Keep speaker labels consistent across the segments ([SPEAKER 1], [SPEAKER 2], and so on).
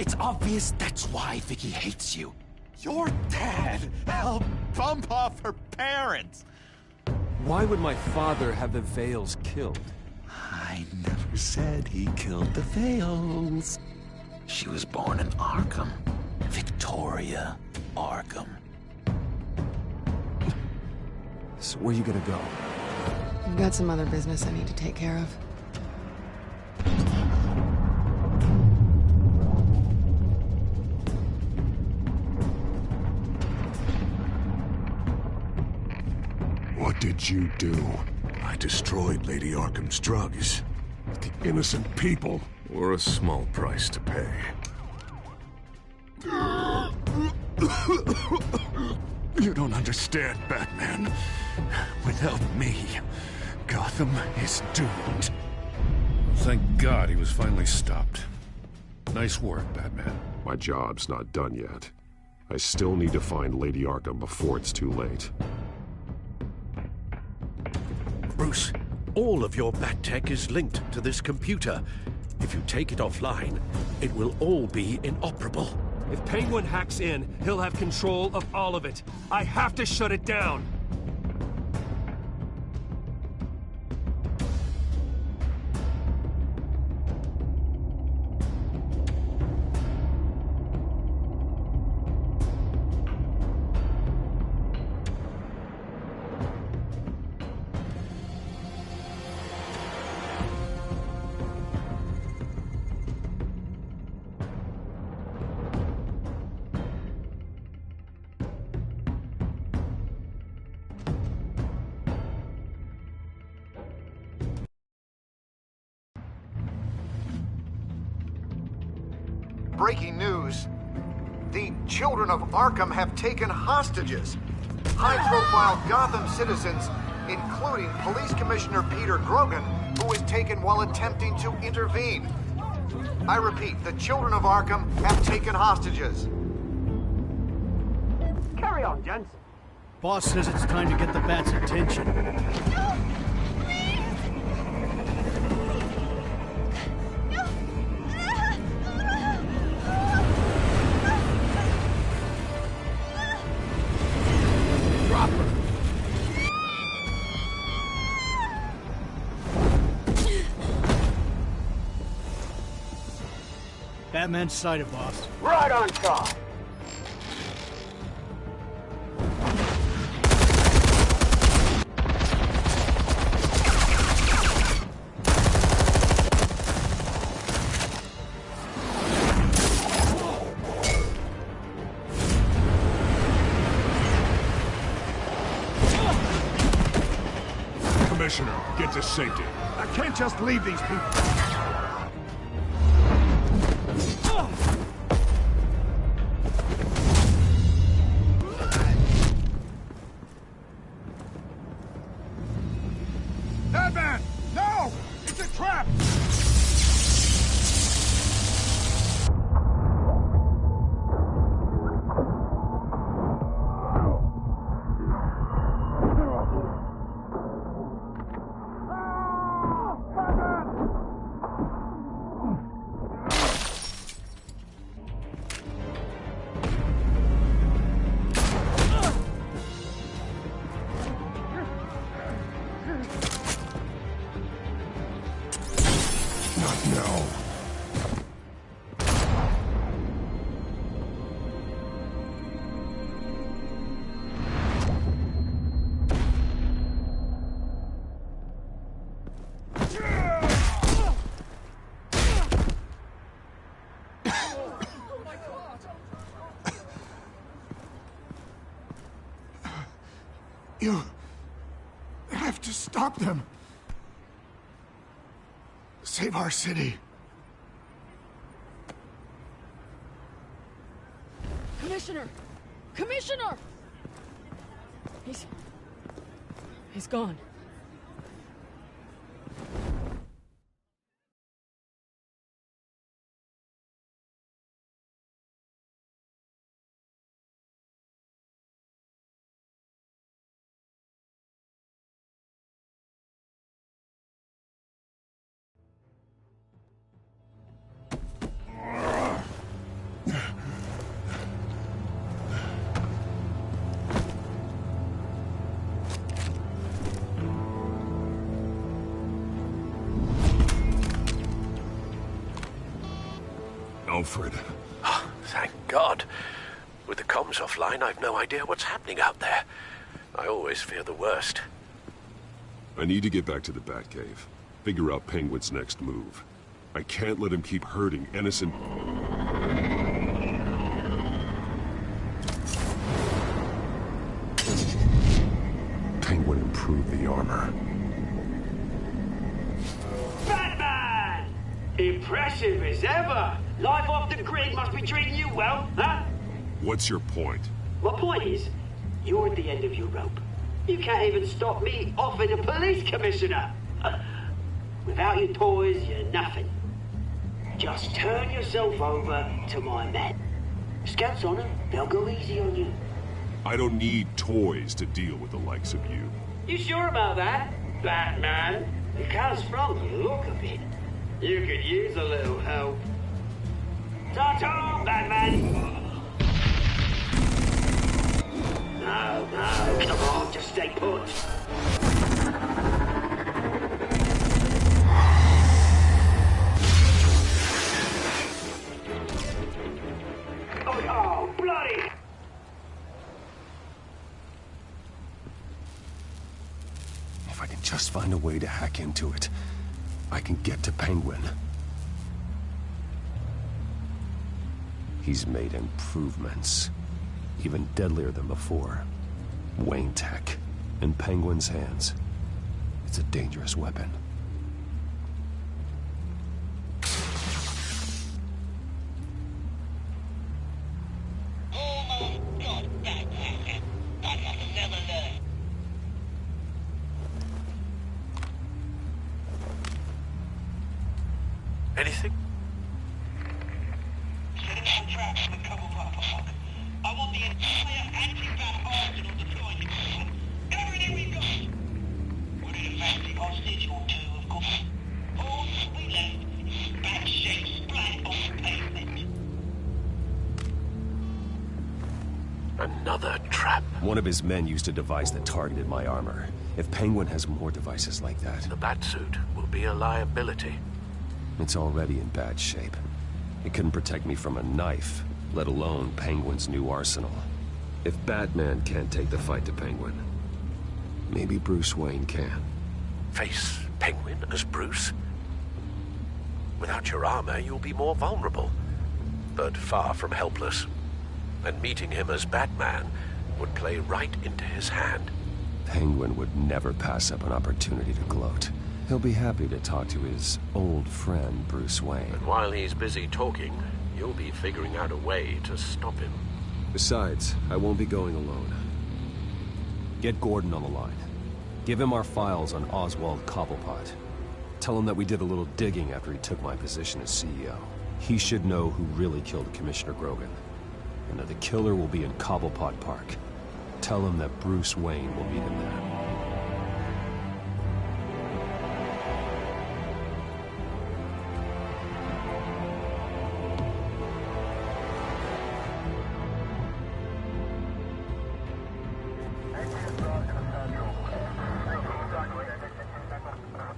[SPEAKER 1] It's obvious that's why Vicky hates you.
[SPEAKER 2] Your dad helped bump off her parents.
[SPEAKER 3] Why would my father have the Vales killed?
[SPEAKER 1] I never said he killed the Vales. She was born in Arkham. Victoria Arkham.
[SPEAKER 3] So where you gonna go?
[SPEAKER 4] I've got some other business I need to take care of.
[SPEAKER 5] What did you do? I destroyed Lady Arkham's drugs. The innocent people were a small price to pay. You don't understand, Batman. Without me, Gotham is doomed.
[SPEAKER 6] Thank God he was finally stopped. Nice work, Batman.
[SPEAKER 5] My job's not done yet. I still need to find Lady Arkham before it's too late.
[SPEAKER 7] Bruce, all of your bat tech is linked to this computer. If you take it offline, it will all be inoperable.
[SPEAKER 3] If Penguin hacks in, he'll have control of all of it. I have to shut it down.
[SPEAKER 8] Breaking news. The children of Arkham have taken hostages. High-profile Gotham citizens, including Police Commissioner Peter Grogan, who was taken while attempting to intervene. I repeat, the children of Arkham have taken hostages.
[SPEAKER 9] Carry on, gents. Boss says it's time to get the Bat's attention.
[SPEAKER 10] No! Please! No!
[SPEAKER 3] Drop her.
[SPEAKER 9] Batman's sighted, boss. Right on top.
[SPEAKER 5] Commissioner, get to safety.
[SPEAKER 2] I can't just leave these people. Batman! No! It's a trap!
[SPEAKER 5] No.
[SPEAKER 2] You have to stop them. Save our city.
[SPEAKER 11] Commissioner! Commissioner! He's gone.
[SPEAKER 5] Alfred.
[SPEAKER 7] Oh, thank God. With the comms offline, I've no idea what's happening out there. I always fear the worst.
[SPEAKER 5] I need to get back to the Batcave. Figure out Penguin's next move. I can't let him keep hurting innocent... Penguin improved the armor.
[SPEAKER 12] Batman! Impressive as ever. Life off the grid must be treating you well, huh?
[SPEAKER 5] What's your point?
[SPEAKER 12] My point is, you're at the end of your rope. You can't even stop me offing a police commissioner. Without your toys, you're nothing. Just turn yourself over to my men. Scouts on them, they'll go easy on you.
[SPEAKER 5] I don't need toys to deal with the likes of you.
[SPEAKER 12] You sure about that, Batman? Because from you look a bit, you could use a little help. Ta-ta, Batman! No, come on, just stay put. Oh, bloody!
[SPEAKER 6] If I can just find a way to hack into it, I can get to Penguin. He's made improvements, even deadlier than before. Wayne Tech, in Penguin's hands. It's a dangerous weapon.
[SPEAKER 7] Anything?
[SPEAKER 13] I want the entire anti-bat arsenal deployed. Everything we've got. We're in a fancy hostage or two, of course. All we left is bad shape splat on the pavement.
[SPEAKER 7] Another trap.
[SPEAKER 6] One of his men used a device that targeted my armor. If Penguin has more devices like that...
[SPEAKER 7] The Batsuit will be a liability.
[SPEAKER 6] It's already in bad shape. It couldn't protect me from a knife, let alone Penguin's new arsenal. If Batman can't take the fight to Penguin, maybe Bruce Wayne can.
[SPEAKER 7] Face Penguin as Bruce? Without your armor, you'll be more vulnerable, but far from helpless. And meeting him as Batman would play right into his hand.
[SPEAKER 6] Penguin would never pass up an opportunity to gloat. He'll be happy to talk to his old friend, Bruce Wayne.
[SPEAKER 7] And while he's busy talking, you'll be figuring out a way to stop him.
[SPEAKER 6] Besides, I won't be going alone. Get Gordon on the line. Give him our files on Oswald Cobblepot. Tell him that we did a little digging after he took my position as CEO. He should know who really killed Commissioner Grogan, and that the killer will be in Cobblepot Park. Tell him that Bruce Wayne will meet him there.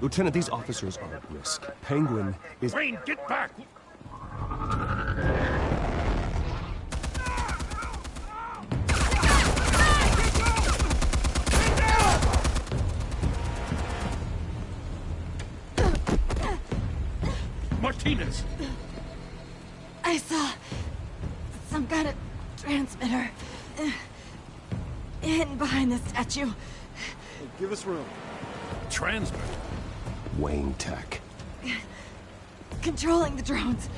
[SPEAKER 6] Lieutenant, these officers are at risk. Penguin is...
[SPEAKER 3] Wayne, get back! Martinez!
[SPEAKER 10] I saw some kind of transmitter hidden behind the statue.
[SPEAKER 9] Hey, give us room.
[SPEAKER 3] Transmitter?
[SPEAKER 6] Wayne Tech.
[SPEAKER 10] Controlling the drones.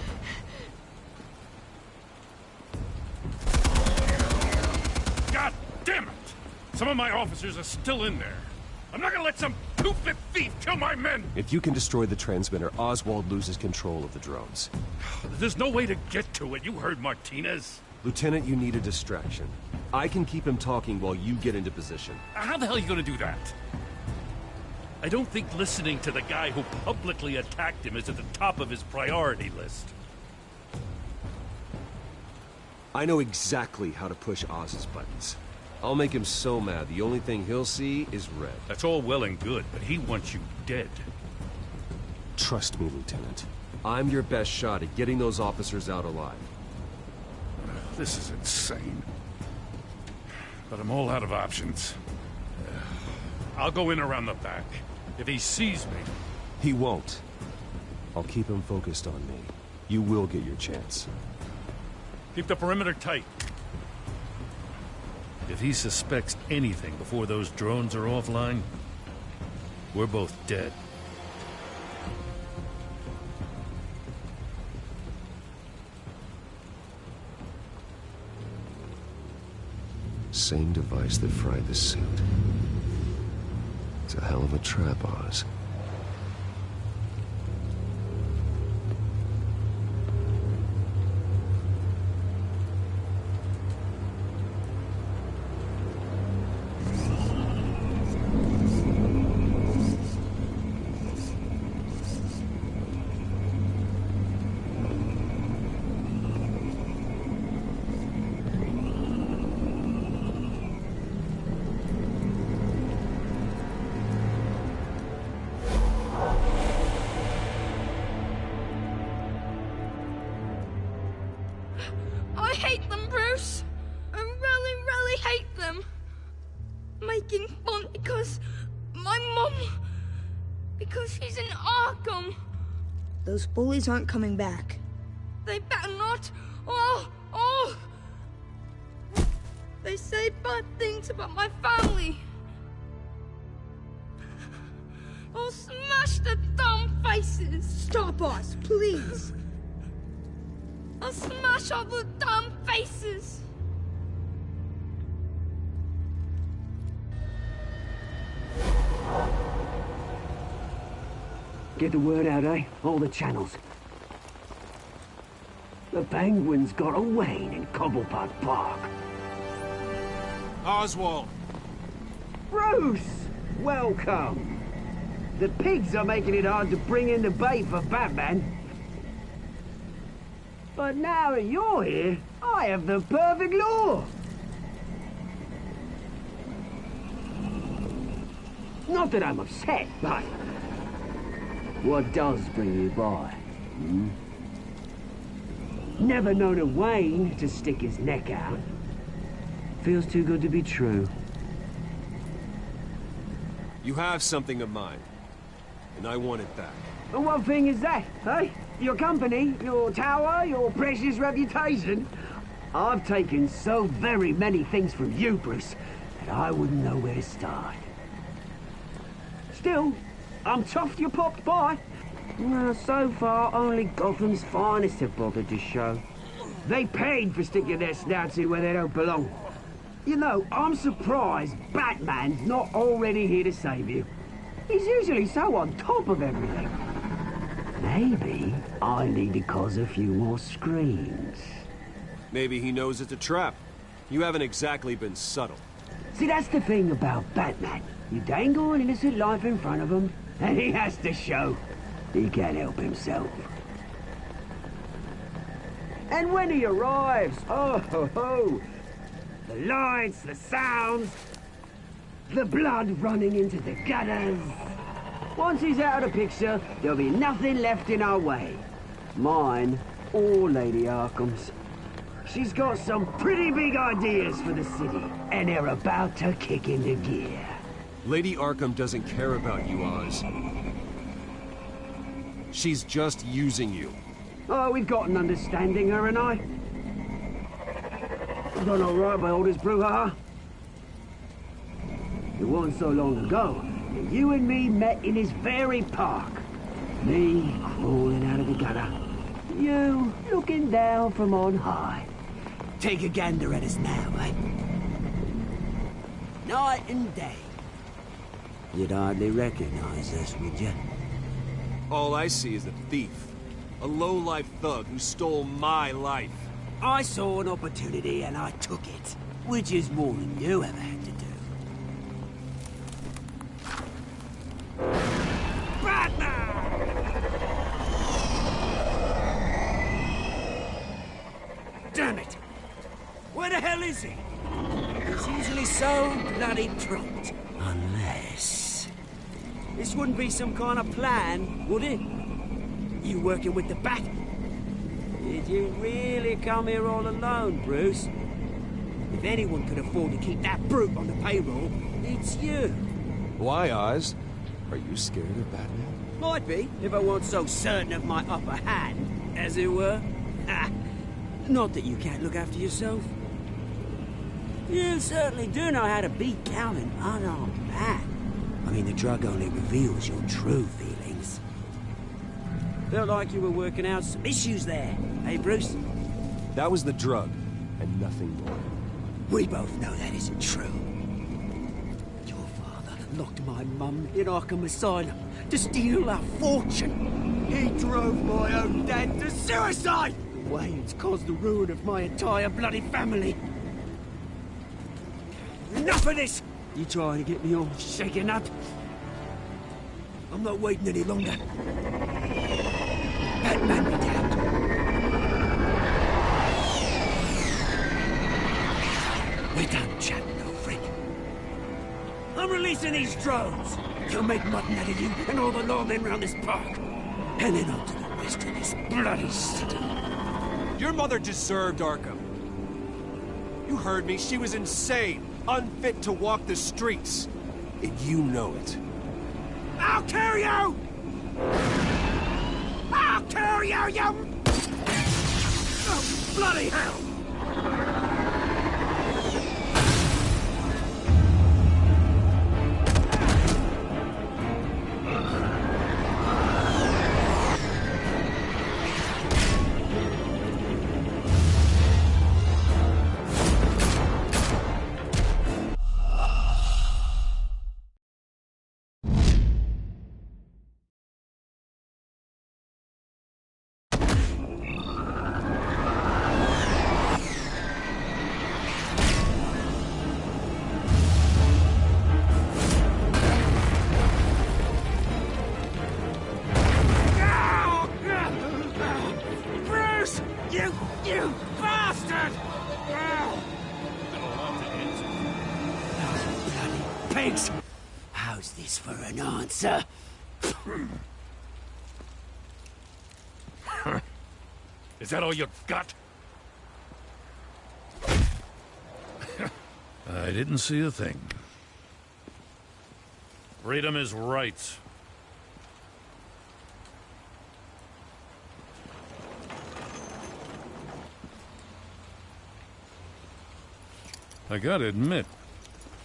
[SPEAKER 3] God damn it! Some of my officers are still in there. I'm not gonna let some two-bit thief kill my men!
[SPEAKER 6] If you can destroy the transmitter, Oswald loses control of the drones.
[SPEAKER 3] There's no way to get to it. You heard Martinez.
[SPEAKER 6] Lieutenant, you need a distraction. I can keep him talking while you get into position.
[SPEAKER 3] How the hell are you gonna do that? I don't think listening to the guy who publicly attacked him is at the top of his priority list.
[SPEAKER 6] I know exactly how to push Oz's buttons. I'll make him so mad, the only thing he'll see is red.
[SPEAKER 3] That's all well and good, but he wants you dead.
[SPEAKER 6] Trust me, Lieutenant. I'm your best shot at getting those officers out alive.
[SPEAKER 3] This is insane. But I'm all out of options. I'll go in around the back. If he sees me...
[SPEAKER 6] He won't. I'll keep him focused on me. You will get your chance.
[SPEAKER 3] Keep the perimeter tight. If he suspects anything before those drones are offline, we're both dead.
[SPEAKER 6] Same device that fried the suit. It's a hell of a trap, Oz.
[SPEAKER 10] I hate them, Bruce. I really, really hate them. Making fun because my mum... because she's in Arkham.
[SPEAKER 14] Those bullies aren't coming back.
[SPEAKER 10] They better not. Oh! They say bad things about my family. I'll smash the dumb faces.
[SPEAKER 14] Stop us, please.
[SPEAKER 10] I'll smash all the dumb faces!
[SPEAKER 12] Get the word out, eh? All the channels. The Penguins got a Wayne in Cobblepot Park.
[SPEAKER 2] Oswald!
[SPEAKER 12] Bruce! Welcome! The pigs are making it hard to bring in the bait for Batman. But now that you're here, I have the perfect lure! Not that I'm upset, but... what does bring you by? Never known a Wayne to stick his neck out. Feels too good to be true.
[SPEAKER 6] You have something of mine, and I want it back.
[SPEAKER 12] And what thing is that, eh? Your company, your tower, your precious reputation? I've taken so very many things from you, Bruce, that I wouldn't know where to start. Still, I'm chuffed you popped by. Well, so far, only Gotham's finest have bothered to show. They paid for sticking their snouts in where they don't belong. You know, I'm surprised Batman's not already here to save you. He's usually so on top of everything. Maybe I need to cause a few more screams.
[SPEAKER 6] Maybe he knows it's a trap. You haven't exactly been subtle.
[SPEAKER 12] See, that's the thing about Batman. You dangle an innocent life in front of him, and he has to show he can't help himself. And when he arrives, oh ho ho! The lights, the sounds, the blood running into the gutters. Once he's out of the picture, there'll be nothing left in our way. Mine or Lady Arkham's. She's got some pretty big ideas for the city, and they're about to kick into gear.
[SPEAKER 6] Lady Arkham doesn't care about you, Oz. She's just using you.
[SPEAKER 12] Oh, we've got an understanding, her and I. Done all right by all this brouhaha. It wasn't so long ago that you and me met in this very park. Me crawling out of the gutter. You looking down from on high. Take a gander at us now, eh? Night and day. You'd hardly recognize us, would you?
[SPEAKER 6] All I see is a thief. A low-life thug who stole my life.
[SPEAKER 12] I saw an opportunity and I took it, which is more than you ever had to do. Damn it! Where the hell is he? He's usually so bloody prompt. Unless... This wouldn't be some kind of plan, would it? You working with the Bat? Did you really come here all alone, Bruce? If anyone could afford to keep that brute on the payroll, it's you.
[SPEAKER 6] Why, Oz? Are you scared of Batman?
[SPEAKER 12] Might be, if I weren't so certain of my upper hand, as it were. Ha! Not that you can't look after yourself. You certainly do know how to beat down an unarmed man. I mean, the drug only reveals your true feelings. Felt like you were working out some issues there, eh, Bruce?
[SPEAKER 6] That was the drug, and nothing more.
[SPEAKER 12] We both know that isn't true. Your father locked my mum in Arkham Asylum to steal our fortune. He drove my own dad to suicide! The way it's caused the ruin of my entire bloody family. Enough of this! You trying to get me all shaken up? I'm not waiting any longer. Batman me down. We're done chatting, old friend. I'm releasing these drones. You'll make mutton out of you and all the lawmen round this park. And then on to the rest of this bloody city.
[SPEAKER 15] Your mother deserved Arkham. You heard me. She was insane, unfit to walk the streets.
[SPEAKER 6] And you know it.
[SPEAKER 12] I'll kill you! I'll kill you, you... Oh, bloody hell! You bastard! Bloody pigs! How's this for an answer?
[SPEAKER 3] Is that all you got? I didn't see a thing. Freedom is right. I gotta admit,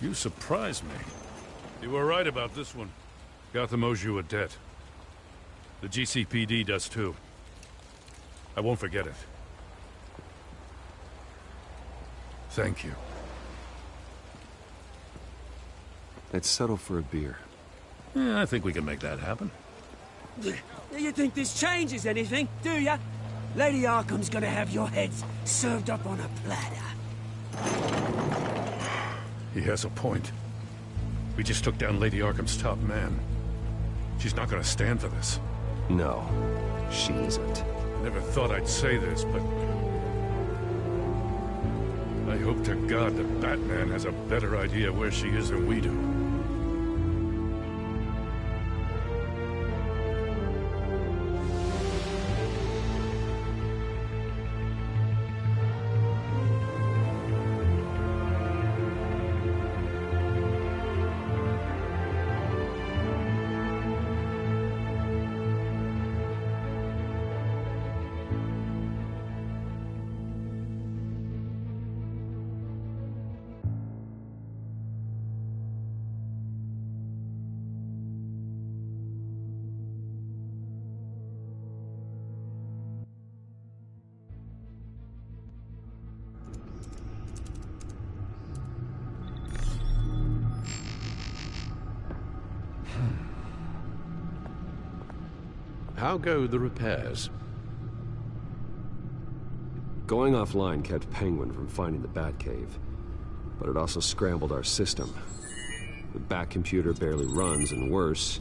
[SPEAKER 3] you surprised me. You were right about this one. Gotham owes you a debt. The GCPD does too. I won't forget it. Thank you.
[SPEAKER 6] Let's settle for a beer.
[SPEAKER 3] Yeah, I think we can make that happen.
[SPEAKER 12] You think this changes anything, do ya? Lady Arkham's gonna have your heads served up on a platter.
[SPEAKER 3] He has a point. We just took down Lady Arkham's top man. She's not gonna stand for this.
[SPEAKER 6] No, she isn't.
[SPEAKER 3] Never thought I'd say this, but... I hope to God that Batman has a better idea where she is than we do.
[SPEAKER 7] How go the repairs?
[SPEAKER 6] Going offline kept Penguin from finding the Batcave, but it also scrambled our system. The Bat computer barely runs, and worse,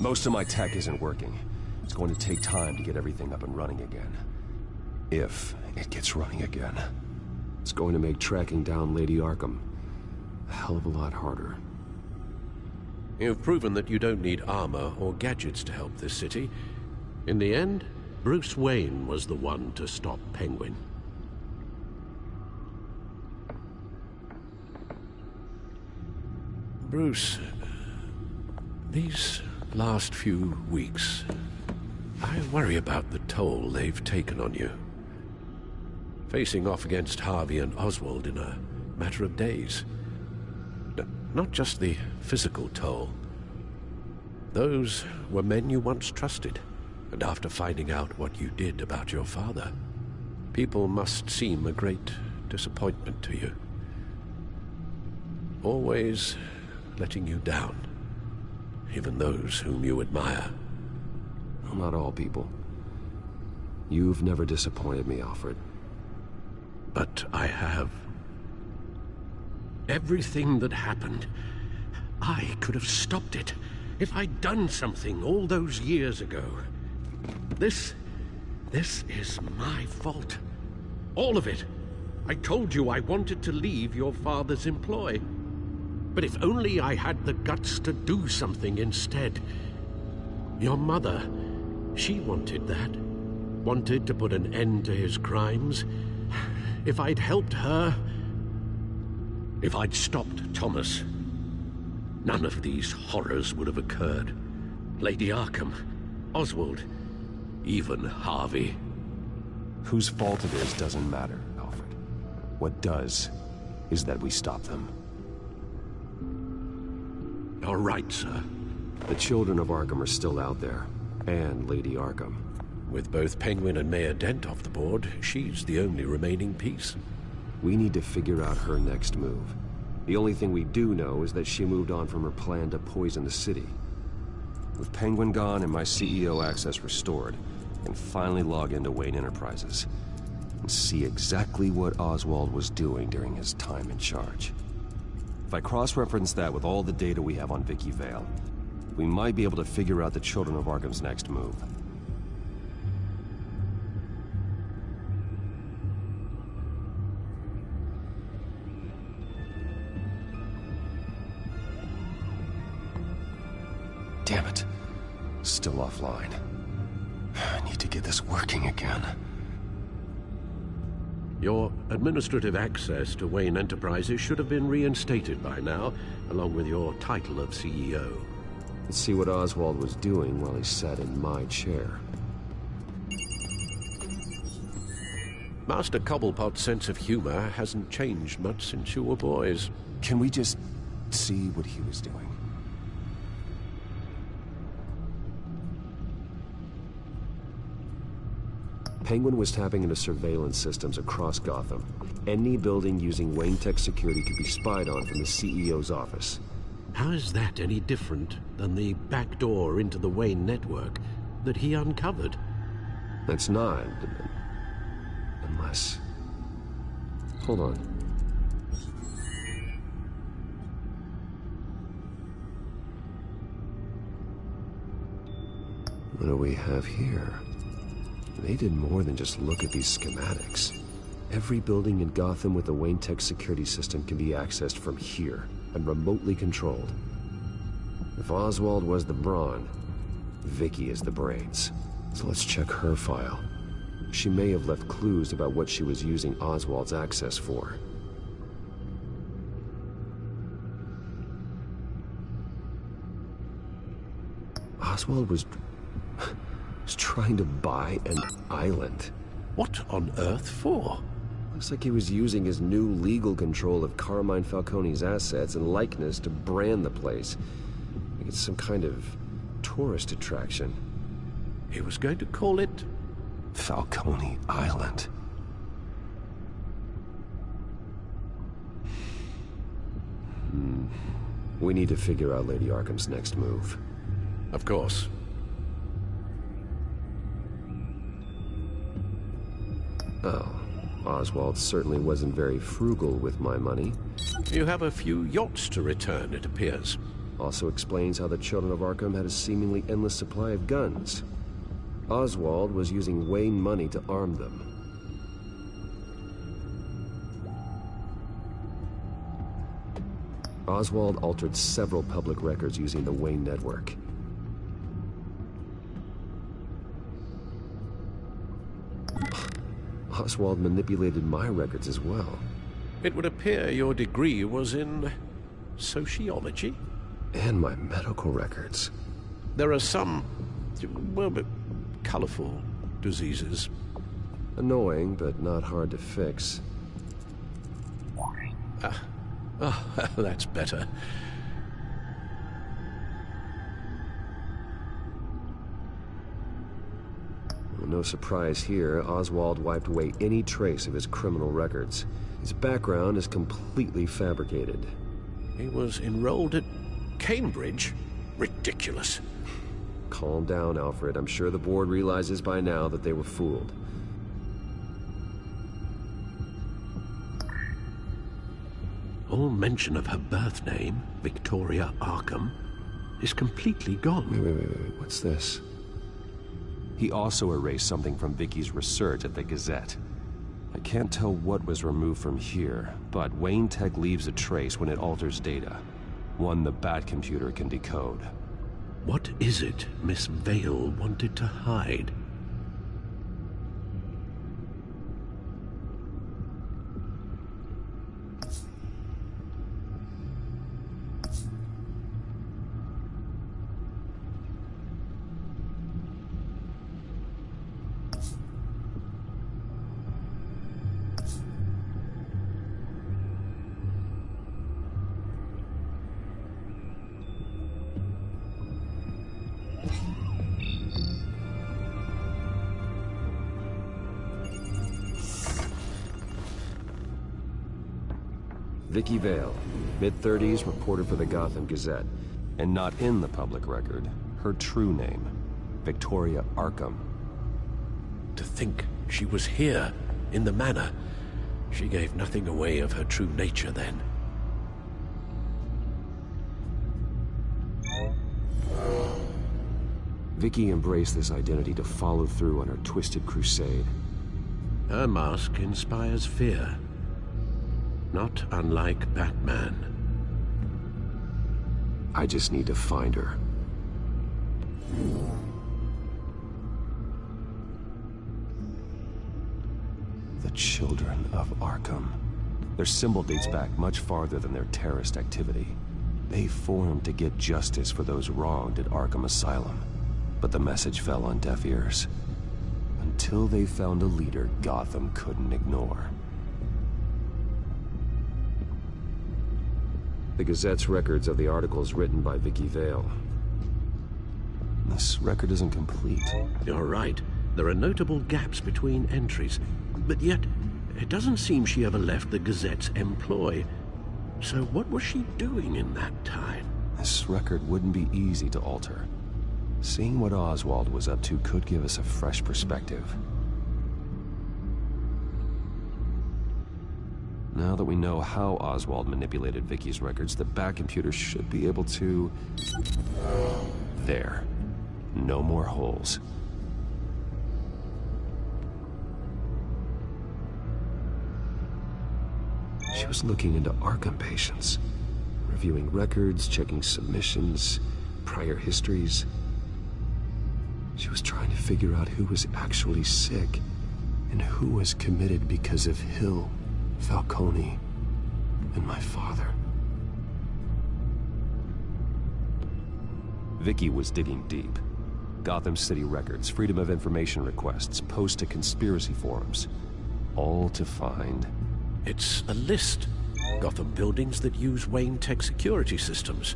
[SPEAKER 6] most of my tech isn't working. It's going to take time to get everything up and running again. If it gets running again. It's going to make tracking down Lady Arkham a hell of a lot harder.
[SPEAKER 7] You've proven that you don't need armor or gadgets to help this city. In the end, Bruce Wayne was the one to stop Penguin. Bruce, these last few weeks, I worry about the toll they've taken on you. Facing off against Harvey and Oswald in a matter of days. Not just the physical toll. Those were men you once trusted, and after finding out what you did about your father, people must seem a great disappointment to you. Always letting you down, even those whom you admire.
[SPEAKER 6] Well, not all people. You've never disappointed me, Alfred.
[SPEAKER 7] But I have. Everything that happened, I could have stopped it if I'd done something all those years ago. This is my fault. All of it. I told you I wanted to leave your father's employ. But if only I had the guts to do something instead. Your mother, she wanted that. Wanted to put an end to his crimes. If I'd helped her, if I'd stopped Thomas, none of these horrors would have occurred. Lady Arkham, Oswald, even Harvey.
[SPEAKER 6] Whose fault it is doesn't matter, Alfred. What does is that we stop them.
[SPEAKER 7] All right, sir.
[SPEAKER 6] The children of Arkham are still out there, and Lady Arkham.
[SPEAKER 7] With both Penguin and Mayor Dent off the board, she's the only remaining piece.
[SPEAKER 6] We need to figure out her next move. The only thing we do know is that she moved on from her plan to poison the city. With Penguin gone and my CEO access restored, I can finally log into Wayne Enterprises and see exactly what Oswald was doing during his time in charge. If I cross-reference that with all the data we have on Vicky Vale, we might be able to figure out the Children of Arkham's next move. Damn it. Still offline. I need to get this working again.
[SPEAKER 7] Your administrative access to Wayne Enterprises should have been reinstated by now, along with your title of CEO.
[SPEAKER 6] Let's see what Oswald was doing while he sat in my chair.
[SPEAKER 7] Master Cobblepot's sense of humor hasn't changed much since you were boys.
[SPEAKER 6] Can we just see what he was doing? Penguin was tapping into surveillance systems across Gotham. Any building using Wayne Tech security could be spied on from the CEO's office.
[SPEAKER 7] How is that any different than the back door into the Wayne network that he uncovered?
[SPEAKER 6] That's not. Unless... Hold on. What do we have here? They did more than just look at these schematics. Every building in Gotham with a Wayne Tech security system can be accessed from here and remotely controlled. If Oswald was the brawn, Vicky is the brains. So let's check her file. She may have left clues about what she was using Oswald's access for. Oswald was trying to buy an island.
[SPEAKER 7] What on earth for?
[SPEAKER 6] Looks like he was using his new legal control of Carmine Falcone's assets and likeness to brand the place. Like it's some kind of tourist attraction.
[SPEAKER 7] He was going to call it...
[SPEAKER 6] Falcone Island. We need to figure out Lady Arkham's next move.
[SPEAKER 7] Of course.
[SPEAKER 6] Oh, Oswald certainly wasn't very frugal with my money.
[SPEAKER 7] You have a few yachts to return, it appears.
[SPEAKER 6] Also explains how the Children of Arkham had a seemingly endless supply of guns. Oswald was using Wayne money to arm them. Oswald altered several public records using the Wayne network. Oswald manipulated my records as well.
[SPEAKER 7] It would appear your degree was in sociology?
[SPEAKER 6] And my medical records.
[SPEAKER 7] There are some, well, colorful diseases.
[SPEAKER 6] Annoying, but not hard to fix.
[SPEAKER 7] That's better.
[SPEAKER 6] Well, no surprise here, Oswald wiped away any trace of his criminal records. His background is completely fabricated.
[SPEAKER 7] He was enrolled at Cambridge? Ridiculous.
[SPEAKER 6] Calm down, Alfred. I'm sure the board realizes by now that they were fooled.
[SPEAKER 7] All mention of her birth name, Victoria Arkham, is completely gone.
[SPEAKER 6] Wait. What's this? He also erased something from Vicky's research at the Gazette. I can't tell what was removed from here, but Wayne Tech leaves a trace when it alters data. One the Bat computer can decode.
[SPEAKER 7] What is it Miss Vale wanted to hide?
[SPEAKER 6] Vicky Vale, mid-30s, reporter for the Gotham Gazette. And not in the public record, her true name, Victoria Arkham.
[SPEAKER 7] To think she was here, in the manor. She gave nothing away of her true nature then.
[SPEAKER 6] Vicky embraced this identity to follow through on her twisted crusade.
[SPEAKER 7] Her mask inspires fear. Not unlike Batman.
[SPEAKER 6] I just need to find her. The Children of Arkham. Their symbol dates back much farther than their terrorist activity. They formed to get justice for those wronged at Arkham Asylum. But the message fell on deaf ears. Until they found a leader Gotham couldn't ignore. The Gazette's records of the articles written by Vicky Vale. This record isn't complete.
[SPEAKER 7] You're right. There are notable gaps between entries. But yet, it doesn't seem she ever left the Gazette's employ. So what was she doing in that time?
[SPEAKER 6] This record wouldn't be easy to alter. Seeing what Oswald was up to could give us a fresh perspective. Now that we know how Oswald manipulated Vicky's records, the Bat computer should be able to... There. No more holes. She was looking into Arkham patients, reviewing records, checking submissions, prior histories. She was trying to figure out who was actually sick and who was committed because of Hill, Falcone, and my father. Vicky was digging deep. Gotham City records, Freedom of Information requests, posts to conspiracy forums. All to find...
[SPEAKER 7] It's a list. Gotham buildings that use Wayne Tech security systems.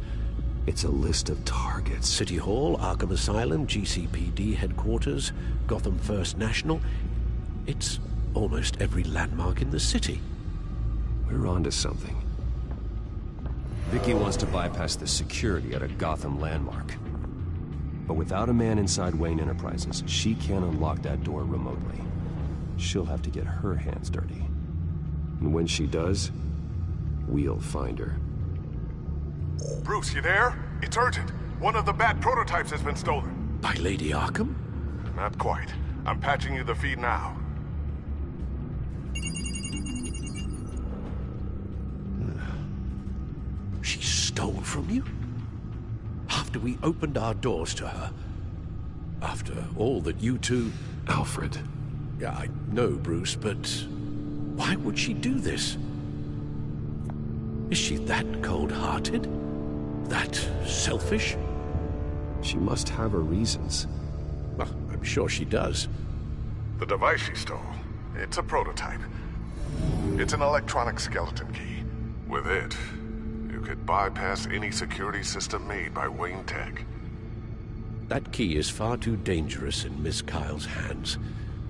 [SPEAKER 6] It's a list of targets.
[SPEAKER 7] City Hall, Arkham Asylum, GCPD headquarters, Gotham First National. It's almost every landmark in the city.
[SPEAKER 6] We're onto something. Vicky wants to bypass the security at a Gotham landmark. But without a man inside Wayne Enterprises, she can't unlock that door remotely. She'll have to get her hands dirty. And when she does, we'll find her.
[SPEAKER 5] Bruce, you there? It's urgent. One of the Bat prototypes has been stolen.
[SPEAKER 7] By Lady Arkham?
[SPEAKER 5] Not quite. I'm patching you the feed now.
[SPEAKER 7] She's stole from you? After we opened our doors to her? After all that you two...
[SPEAKER 5] Alfred.
[SPEAKER 7] Yeah, I know, Bruce, but why would she do this? Is she that cold-hearted? That selfish?
[SPEAKER 6] She must have her reasons.
[SPEAKER 7] Well, I'm sure she does.
[SPEAKER 5] The device she stole, it's a prototype. It's an electronic skeleton key. With it, you could bypass any security system made by Wayne Tech.
[SPEAKER 7] That key is far too dangerous in Miss Kyle's hands,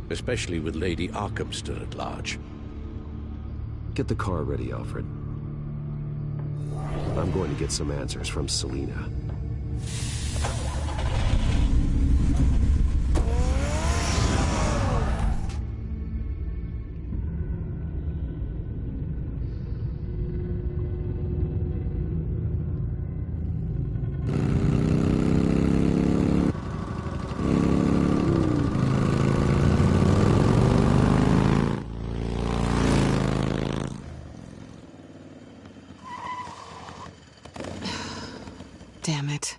[SPEAKER 7] especially with Lady Arkham still at large.
[SPEAKER 6] Get the car ready, Alfred. I'm going to get some answers from Selina.
[SPEAKER 4] Damn it.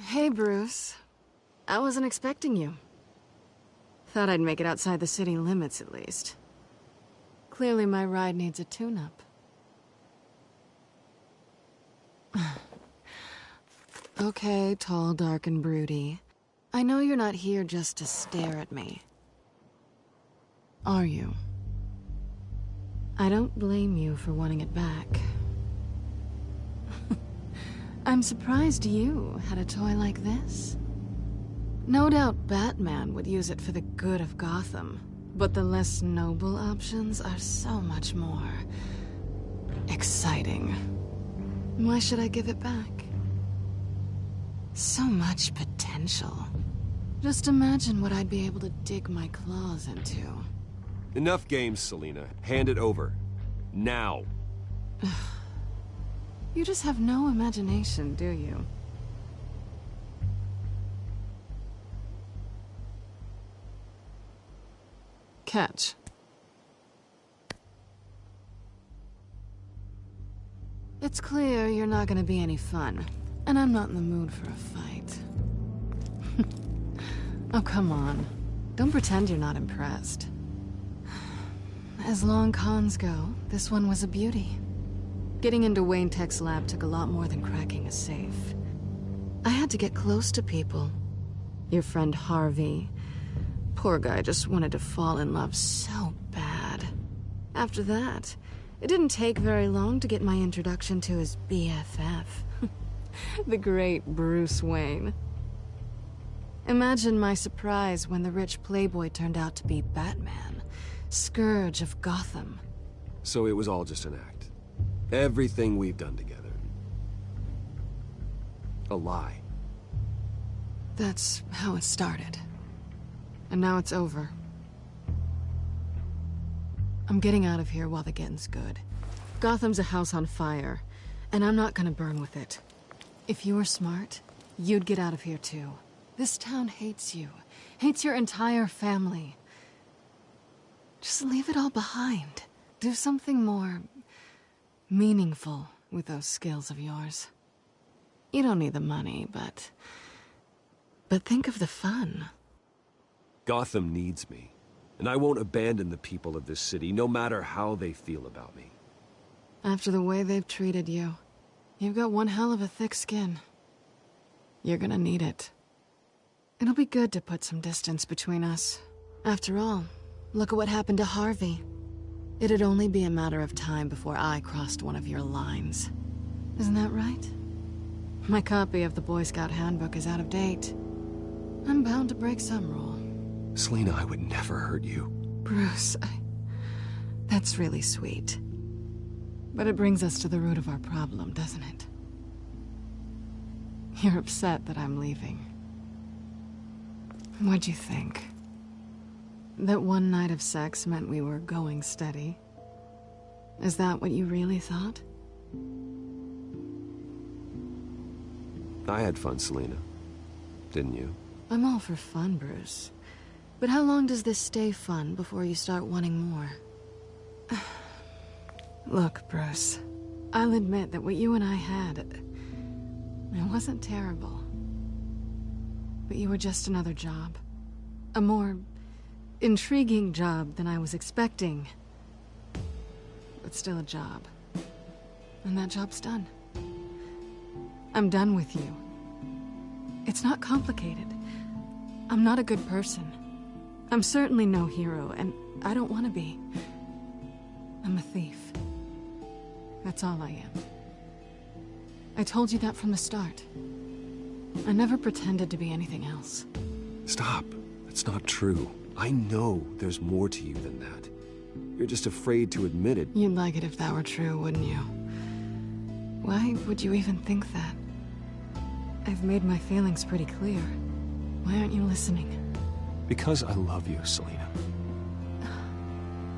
[SPEAKER 4] Hey, Bruce. I wasn't expecting you. Thought I'd make it outside the city limits, at least. Clearly my ride needs a tune-up. Okay, tall, dark, and broody. I know you're not here just to stare at me. Are you? I don't blame you for wanting it back. I'm surprised you had a toy like this. No doubt Batman would use it for the good of Gotham, but the less noble options are so much more exciting. Why should I give it back? So much potential. Just imagine what I'd be able to dig my claws into.
[SPEAKER 6] Enough games, Selina. Hand it over. Now.
[SPEAKER 4] You just have no imagination, do you? Catch. It's clear you're not gonna be any fun, and I'm not in the mood for a fight. Oh, come on. Don't pretend you're not impressed. As long cons go, this one was a beauty. Getting into Wayne Tech's lab took a lot more than cracking a safe. I had to get close to people. Your friend Harvey. Poor guy just wanted to fall in love so bad. After that, it didn't take very long to get my introduction to his BFF. The great Bruce Wayne. Imagine my surprise when the rich playboy turned out to be Batman, Scourge of Gotham.
[SPEAKER 6] So it was all just an act. Everything we've done together. A lie.
[SPEAKER 4] That's how it started. And now it's over. I'm getting out of here while the getting's good. Gotham's a house on fire, and I'm not gonna burn with it. If you were smart, you'd get out of here too. This town hates you. Hates your entire family. Just leave it all behind. Do something more meaningful with those skills of yours. You don't need the money, but think of the fun.
[SPEAKER 6] Gotham needs me, and I won't abandon the people of this city, no matter how they feel about me.
[SPEAKER 4] After the way they've treated you, you've got one hell of a thick skin. You're gonna need it. It'll be good to put some distance between us. After all, look at what happened to Harvey. It'd only be a matter of time before I crossed one of your lines. Isn't that right? My copy of the Boy Scout Handbook is out of date. I'm bound to break some rule.
[SPEAKER 6] Selina, I would never hurt you.
[SPEAKER 4] Bruce, that's really sweet. But it brings us to the root of our problem, doesn't it? You're upset that I'm leaving. What'd you think? That one night of sex meant we were going steady? Is that what you really thought?
[SPEAKER 6] I had fun, Selina. Didn't you?
[SPEAKER 4] I'm all for fun, Bruce. But how long does this stay fun before you start wanting more? Look, Bruce. I'll admit that what you and I had, it wasn't terrible. But you were just another job. A more intriguing job than I was expecting. But still a job. And that job's done. I'm done with you. It's not complicated. I'm not a good person. I'm certainly no hero, and I don't want to be. I'm a thief. That's all I am. I told you that from the start. I never pretended to be anything else.
[SPEAKER 6] Stop. That's not true. I know there's more to you than that. You're just afraid to admit it.
[SPEAKER 4] You'd like it if that were true, wouldn't you? Why would you even think that? I've made my feelings pretty clear. Why aren't you listening?
[SPEAKER 6] Because I love you, Selina.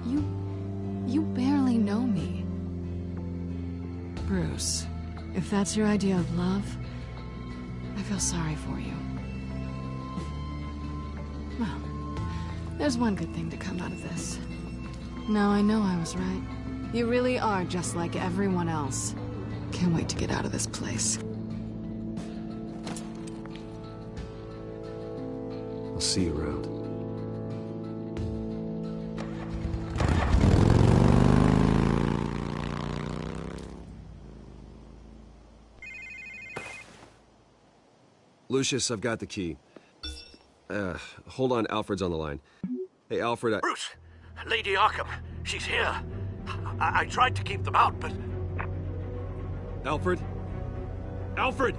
[SPEAKER 4] You barely know me. Bruce, if that's your idea of love, I feel sorry for you. Well, there's one good thing to come out of this. Now I know I was right. You really are just like everyone else. Can't wait to get out of this place.
[SPEAKER 6] I'll see you around. Lucius, I've got the key. Hold on, Alfred's on the line. Hey, Alfred,
[SPEAKER 7] Bruce, Lady Arkham, she's here. I tried to keep them out, but...
[SPEAKER 6] Alfred? Alfred!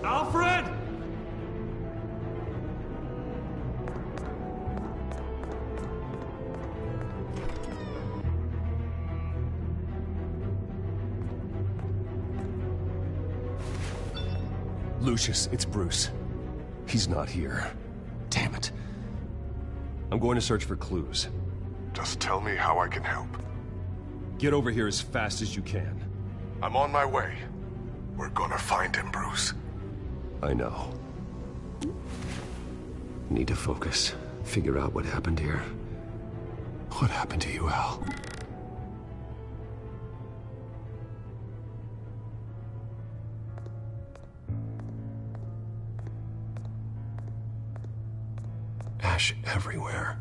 [SPEAKER 15] Alfred!
[SPEAKER 6] Lucius, it's Bruce. He's not here. Damn it. I'm going to search for clues.
[SPEAKER 5] Just tell me how I can help.
[SPEAKER 6] Get over here as fast as you can.
[SPEAKER 5] I'm on my way. We're gonna find him, Bruce.
[SPEAKER 6] I know. Need to focus. Figure out what happened here. What happened to you, Al? Ash everywhere.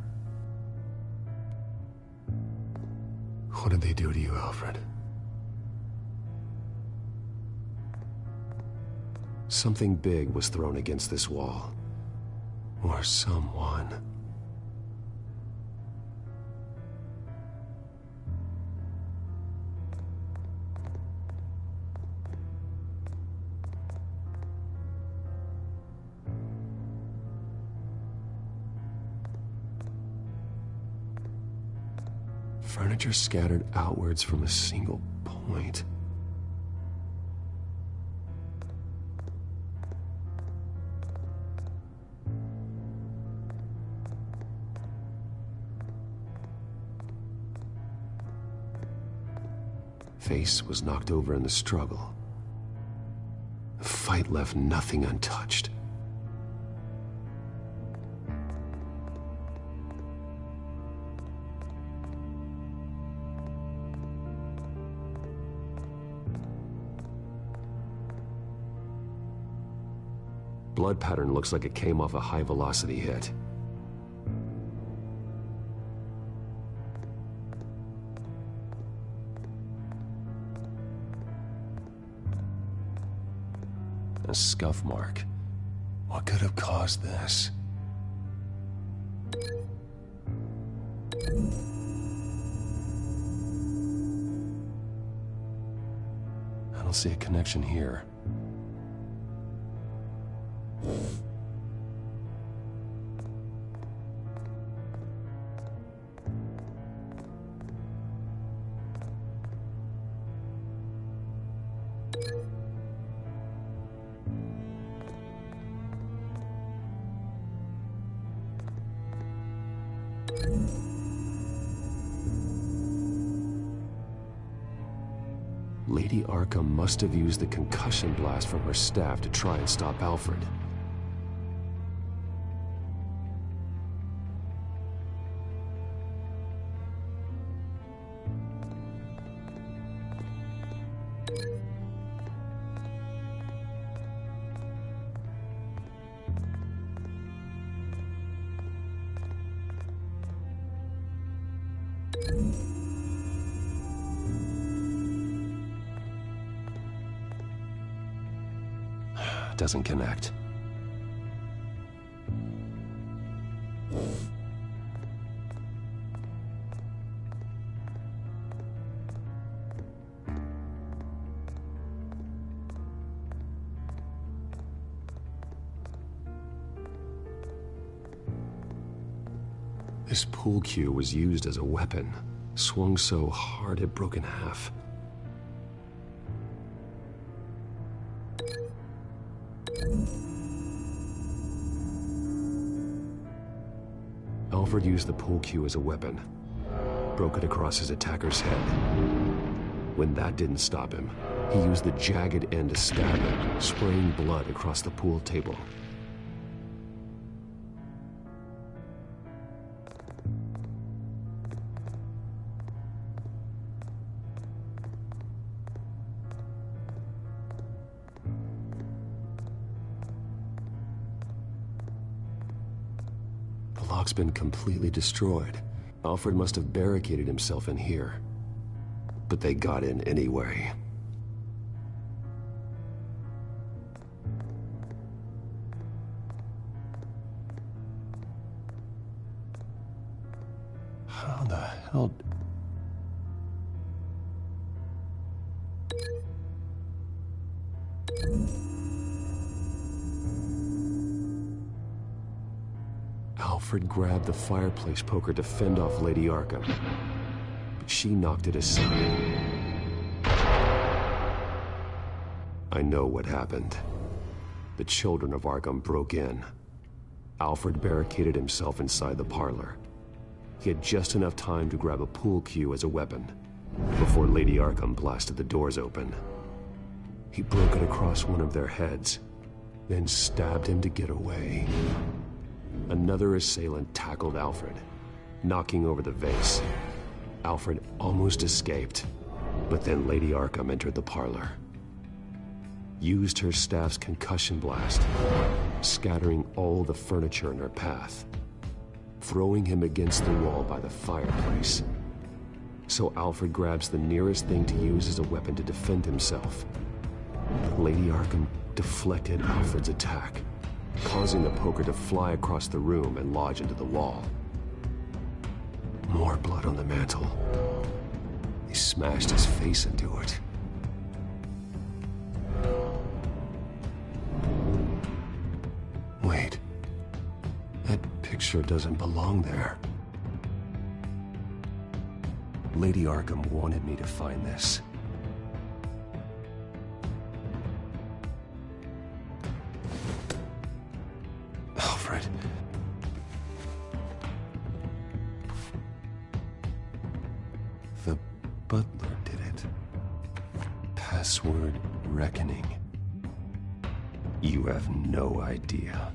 [SPEAKER 6] What did they do to you, Alfred? Something big was thrown against this wall. Or someone. Furniture scattered outwards from a single point. Face was knocked over in the struggle. The fight left nothing untouched. Blood pattern looks like it came off a high-velocity hit. A scuff mark. What could have caused this? I don't see a connection here. Lady Arkham must have used the concussion blast from her staff to try and stop Alfred. Doesn't connect. This pool cue was used as a weapon, swung so hard it broke in half. Alfred used the pool cue as a weapon, broke it across his attacker's head. When that didn't stop him, he used the jagged end to stab him, spraying blood across the pool table. The lock's been completely destroyed. Alfred must have barricaded himself in here. But they got in anyway. How the hell... Alfred grabbed the fireplace poker to fend off Lady Arkham, but she knocked it aside. I know what happened. The children of Arkham broke in. Alfred barricaded himself inside the parlor. He had just enough time to grab a pool cue as a weapon before Lady Arkham blasted the doors open. He broke it across one of their heads, then stabbed him to get away. Another assailant tackled Alfred, knocking over the vase. Alfred almost escaped, but then Lady Arkham entered the parlor. Used her staff's concussion blast, scattering all the furniture in her path, throwing him against the wall by the fireplace. So Alfred grabs the nearest thing to use as a weapon to defend himself. Lady Arkham deflected Alfred's attack, causing the poker to fly across the room and lodge into the wall. More blood on the mantle. He smashed his face into it. Wait. That picture doesn't belong there. Lady Arkham wanted me to find this. Alfred. The butler did it. Password reckoning. You have no idea.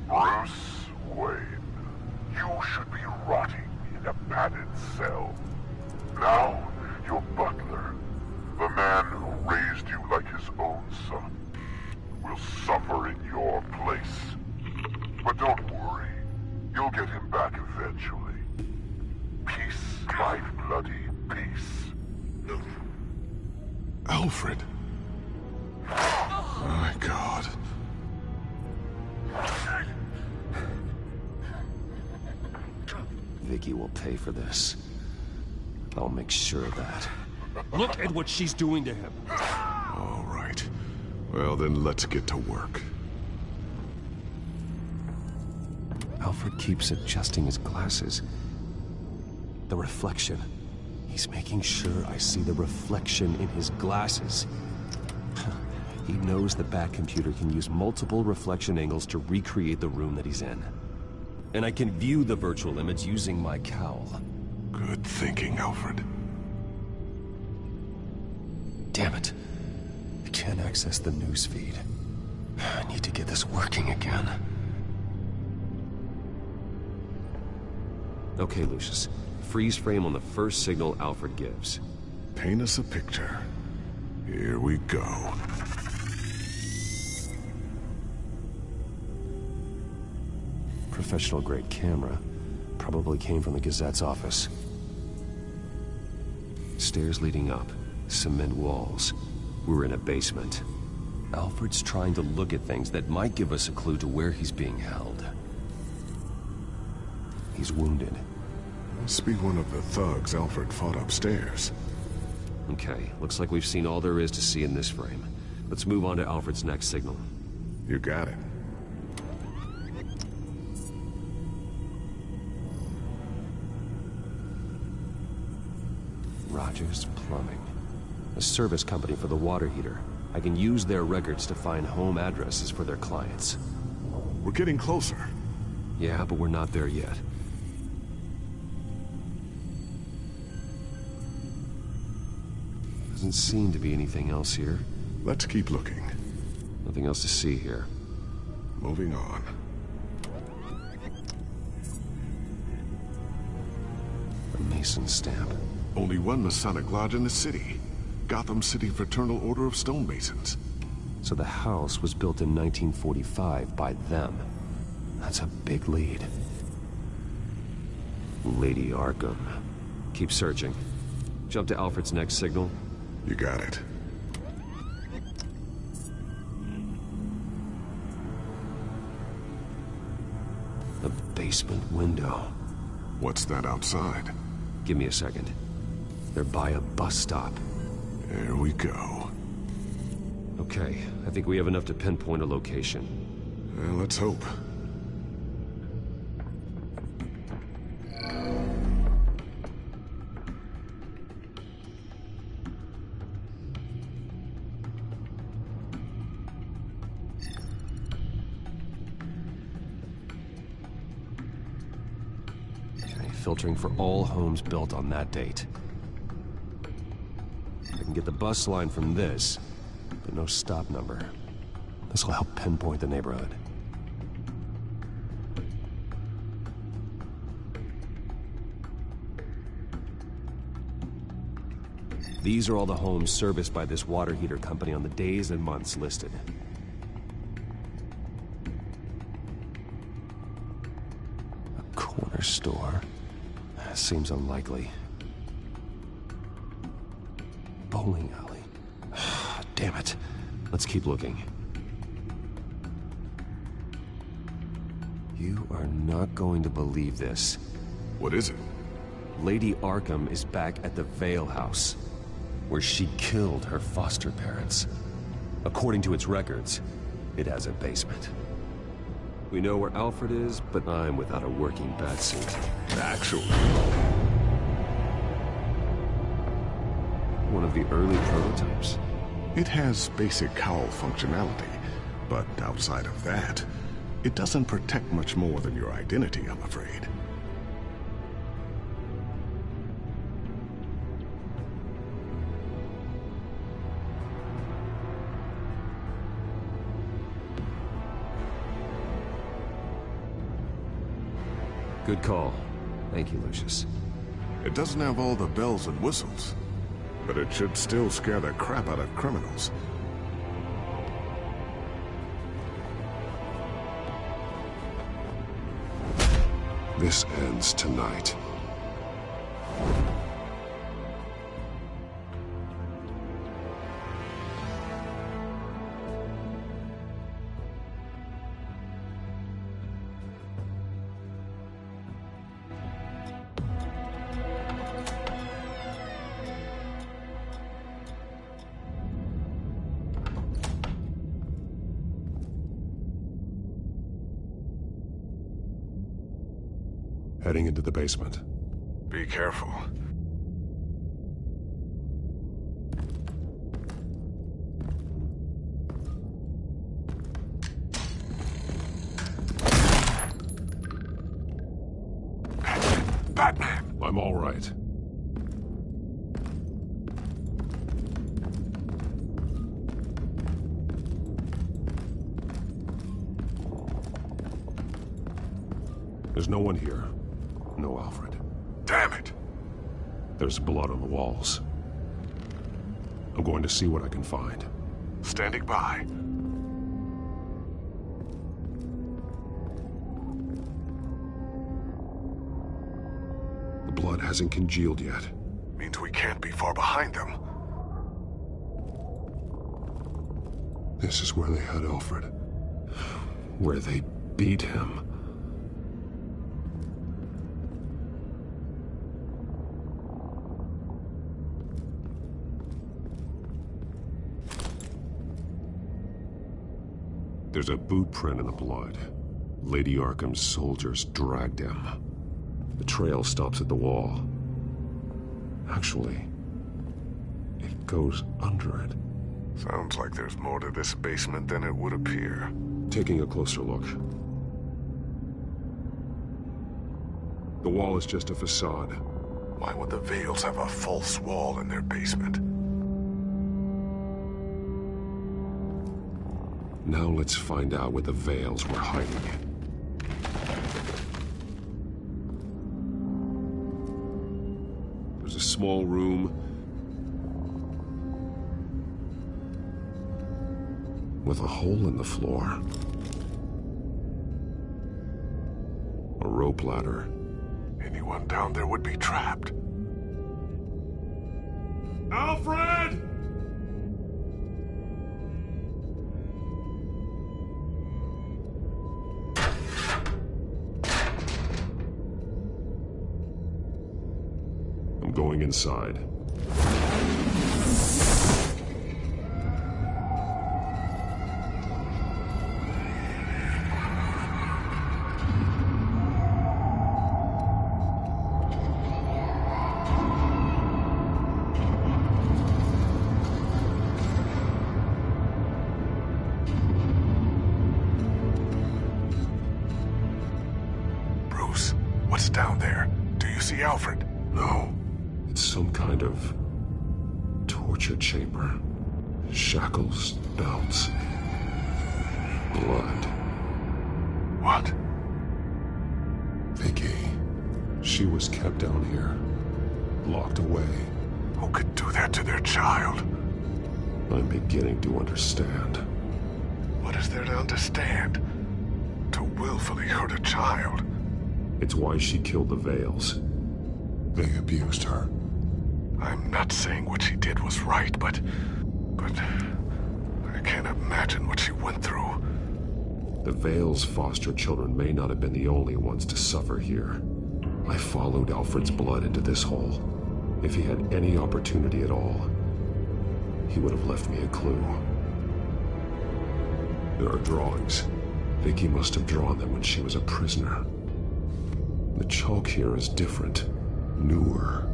[SPEAKER 5] Bruce Wayne, you should be rotting in a padded cell. Now, your butler, the man who raised you like his own son, will suffer in your place. But don't worry, you'll get him back eventually. Peace, my bloody peace.
[SPEAKER 16] Alfred. Oh my God.
[SPEAKER 6] Vicky will pay for this. I'll make sure of that.
[SPEAKER 15] Look at what she's doing to him.
[SPEAKER 5] All right. Well, then let's get to work.
[SPEAKER 6] Alfred keeps adjusting his glasses. The reflection. He's making sure I see the reflection in his glasses. He knows the back computer can use multiple reflection angles to recreate the room that he's in. And I can view the virtual image using my cowl.
[SPEAKER 5] Good thinking, Alfred.
[SPEAKER 6] Damn it. I can't access the news feed. I need to get this working again. Okay, Lucius. Freeze frame on the first signal Alfred gives.
[SPEAKER 5] Paint us a picture. Here we go.
[SPEAKER 6] Professional-grade camera. Probably came from the Gazette's office. Stairs leading up. Cement walls. We're in a basement. Alfred's trying to look at things that might give us a clue to where he's being held. He's wounded.
[SPEAKER 5] Must be one of the thugs Alfred fought upstairs.
[SPEAKER 6] Okay, looks like we've seen all there is to see in this frame. Let's move on to Alfred's next signal.
[SPEAKER 5] You got it.
[SPEAKER 6] Rogers Plumbing. A service company for the water heater. I can use their records to find home addresses for their clients.
[SPEAKER 5] We're getting closer.
[SPEAKER 6] Yeah, but we're not there yet. Doesn't seem to be anything else here.
[SPEAKER 5] Let's keep looking.
[SPEAKER 6] Nothing else to see here.
[SPEAKER 5] Moving on.
[SPEAKER 6] A Mason stamp.
[SPEAKER 5] Only one Masonic lodge in the city. Gotham City Fraternal Order of Stonemasons.
[SPEAKER 6] So the house was built in 1945 by them. That's a big lead. Lady Arkham. Keep searching. Jump to Alfred's next signal.
[SPEAKER 5] You got it.
[SPEAKER 6] The basement window.
[SPEAKER 5] What's that outside?
[SPEAKER 6] Give me a second. They're by a bus stop.
[SPEAKER 5] There we go.
[SPEAKER 6] Okay, I think we have enough to pinpoint a location.
[SPEAKER 5] Well, let's hope.
[SPEAKER 6] Okay, filtering for all homes built on that date. I can get the bus line from this, but no stop number. This will help pinpoint the neighborhood. These are all the homes serviced by this water heater company on the days and months listed. A corner store? Seems unlikely. Bowling alley. Damn it. Let's keep looking. You are not going to believe this.
[SPEAKER 5] What is it?
[SPEAKER 6] Lady Arkham is back at the Vale House, where she killed her foster parents. According to its records, it has a basement. We know where Alfred is, but I'm without a working batsuit.
[SPEAKER 5] Actually.
[SPEAKER 6] One of the early prototypes.
[SPEAKER 5] It has basic cowl functionality, but outside of that, it doesn't protect much more than your identity, I'm afraid.
[SPEAKER 6] Good call. Thank you, Lucius.
[SPEAKER 5] It doesn't have all the bells and whistles, but it should still scare the crap out of criminals. This ends tonight.
[SPEAKER 16] Heading into the basement.
[SPEAKER 5] Be careful. Batman!
[SPEAKER 16] I'm all right. There's no one here. No Alfred.
[SPEAKER 5] Damn it!
[SPEAKER 16] There's blood on the walls. I'm going to see what I can find.
[SPEAKER 5] Standing by.
[SPEAKER 16] The blood hasn't congealed yet.
[SPEAKER 5] Means we can't be far behind them.
[SPEAKER 16] This is where they had Alfred. Where they beat him. There's a boot print in the blood. Lady Arkham's soldiers dragged him. The trail stops at the wall. Actually, it goes under it.
[SPEAKER 5] Sounds like there's more to this basement than it would appear.
[SPEAKER 16] Taking a closer look. The wall is just a facade.
[SPEAKER 5] Why would the Vales have a false wall in their basement?
[SPEAKER 16] Now let's find out where the Vales were hiding. There's a small room with a hole in the floor. A rope ladder.
[SPEAKER 5] Anyone down there would be trapped.
[SPEAKER 16] Alfred! I'm going inside.
[SPEAKER 5] Bruce, what's down there? Do you see Alfred?
[SPEAKER 16] No. It's some kind of torture chamber. Shackles, belts, blood.
[SPEAKER 5] What?
[SPEAKER 16] Vicky. She was kept down here, locked away.
[SPEAKER 5] Who could do that to their child?
[SPEAKER 16] I'm beginning to understand.
[SPEAKER 5] What is there to understand? To willfully hurt a child?
[SPEAKER 16] It's why she killed the Vales. They abused her.
[SPEAKER 5] I'm not saying what she did was right, but I can't imagine what she went through.
[SPEAKER 16] The Vales' foster children may not have been the only ones to suffer here. I followed Alfred's blood into this hole. If he had any opportunity at all, he would have left me a clue. There are drawings. Vicky must have drawn them when she was a prisoner. The chalk here is different, newer.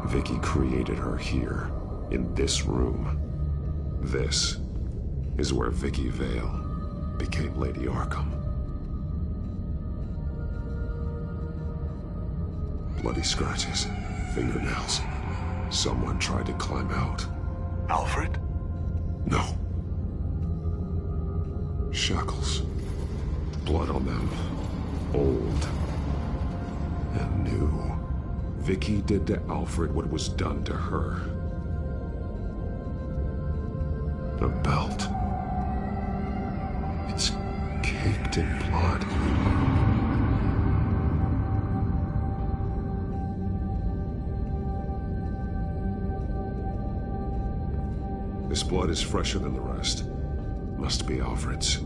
[SPEAKER 16] Vicky created her here, in this room. This is where Vicky Vale became Lady Arkham. Bloody scratches, fingernails. Someone tried to climb out.
[SPEAKER 5] Alfred?
[SPEAKER 16] No. Shackles. Blood on them. Old. And new. Vicky did to Alfred what was done to her. A belt. It's caked in blood. This blood is fresher than the rest. Must be Alfred's.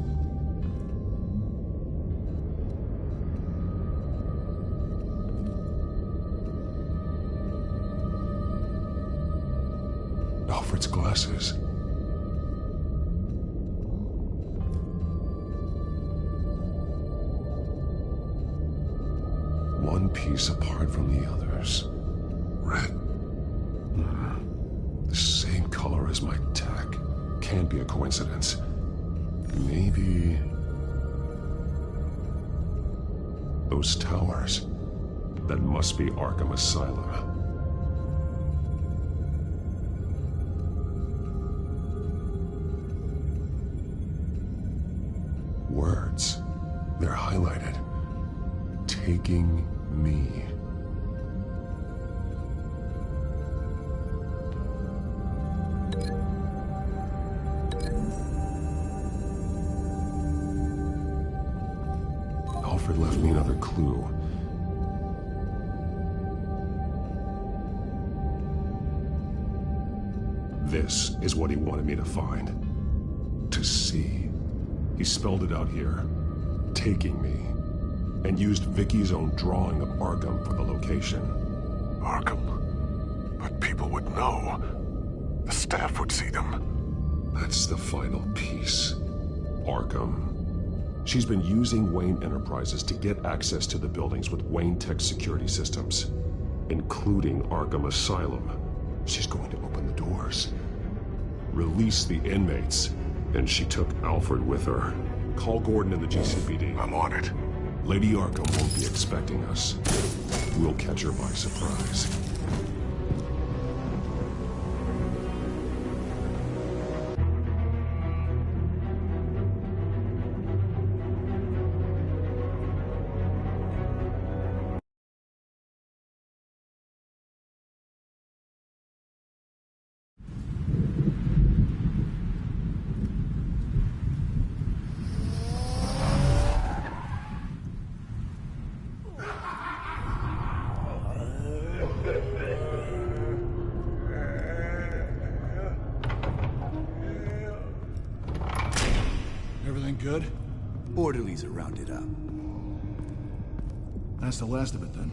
[SPEAKER 16] Alfred's glasses. One piece apart from the others. Red. The same color as my tech. Can't be a coincidence. Maybe... those towers. That must be Arkham Asylum. Words. They're highlighted. Taking me. Alfred left me another clue. This is what he wanted me to find. To see. He spelled it out here. Taking me. And used Vicky's own drawing of Arkham for the location.
[SPEAKER 5] Arkham? But people would know. The staff would see them.
[SPEAKER 16] That's the final piece. Arkham. She's been using Wayne Enterprises to get access to the buildings with Wayne Tech security systems, including Arkham Asylum. She's going to open the doors, release the inmates, and she took Alfred with her. Call Gordon in the GCPD.
[SPEAKER 5] I'm on it.
[SPEAKER 16] Lady Arkham won't be expecting us. We'll catch her by surprise.
[SPEAKER 9] Everything good?
[SPEAKER 2] Orderlies are rounded up.
[SPEAKER 9] That's the last of it, then.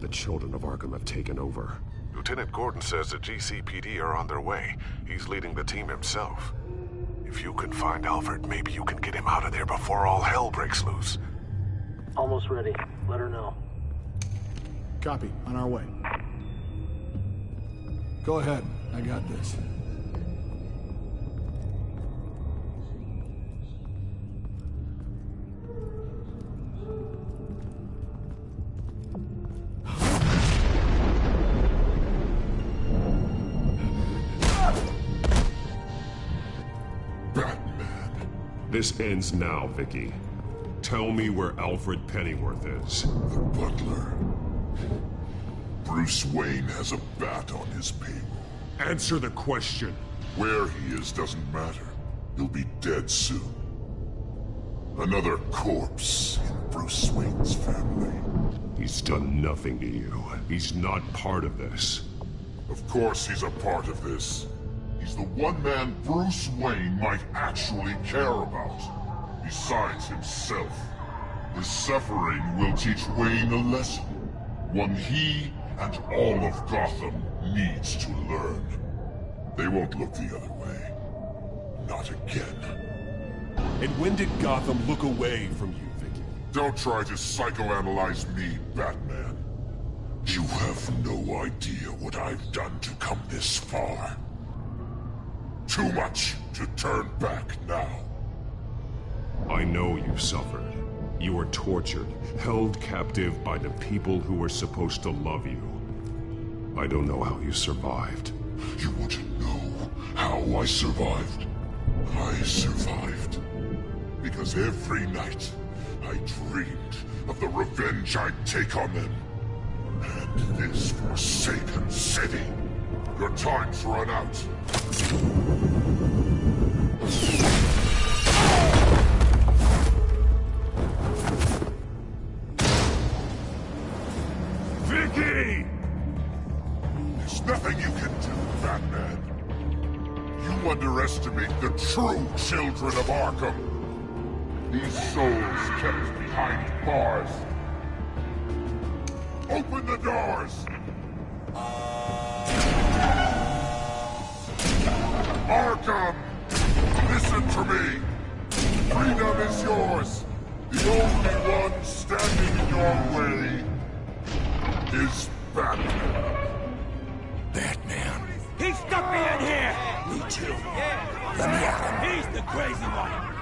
[SPEAKER 16] The children of Arkham have taken over.
[SPEAKER 5] Lieutenant Gordon says the GCPD are on their way. He's leading the team himself. If you can find Alfred, maybe you can get him out of there before all hell breaks loose.
[SPEAKER 17] Almost ready. Let her know.
[SPEAKER 9] Copy. On our way. Go ahead. I got this.
[SPEAKER 16] This ends now, Vicky. Tell me where Alfred Pennyworth is.
[SPEAKER 18] The butler. Bruce Wayne has a bat on his payroll.
[SPEAKER 16] Answer the question.
[SPEAKER 18] Where he is doesn't matter. He'll be dead soon. Another corpse in Bruce Wayne's family.
[SPEAKER 16] He's done nothing to you. He's not part of this.
[SPEAKER 18] Of course he's a part of this. He's the one man Bruce Wayne might actually care about. Besides himself. His suffering will teach Wayne a lesson. One he and all of Gotham needs to learn. They won't look the other way. Not again.
[SPEAKER 16] And when did Gotham look away from you, Vicky?
[SPEAKER 18] Don't try to psychoanalyze me, Batman. You have no idea what I've done to come this far. Too much to turn back now.
[SPEAKER 16] I know you suffered. You were tortured, held captive by the people who were supposed to love you. I don't know how you survived.
[SPEAKER 18] You want to know how I survived? I survived because every night I dreamed of the revenge I'd take on them. And this forsaken city. Your time's run out.
[SPEAKER 16] Vicky!
[SPEAKER 18] There's nothing you can do, Batman. You underestimate the true children of Arkham. These souls kept behind bars. Open the doors! Arkham! Listen to me! Freedom is yours! The only one standing in your way is Batman.
[SPEAKER 2] Batman.
[SPEAKER 19] He stuck me in here!
[SPEAKER 2] Me too.
[SPEAKER 19] Yeah.
[SPEAKER 2] Let me at him.
[SPEAKER 19] He's the crazy one.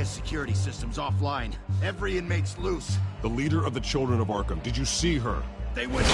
[SPEAKER 2] Security system's offline. Every inmate's loose.
[SPEAKER 5] The leader of the Children of Arkham. Did you see her?
[SPEAKER 2] They went...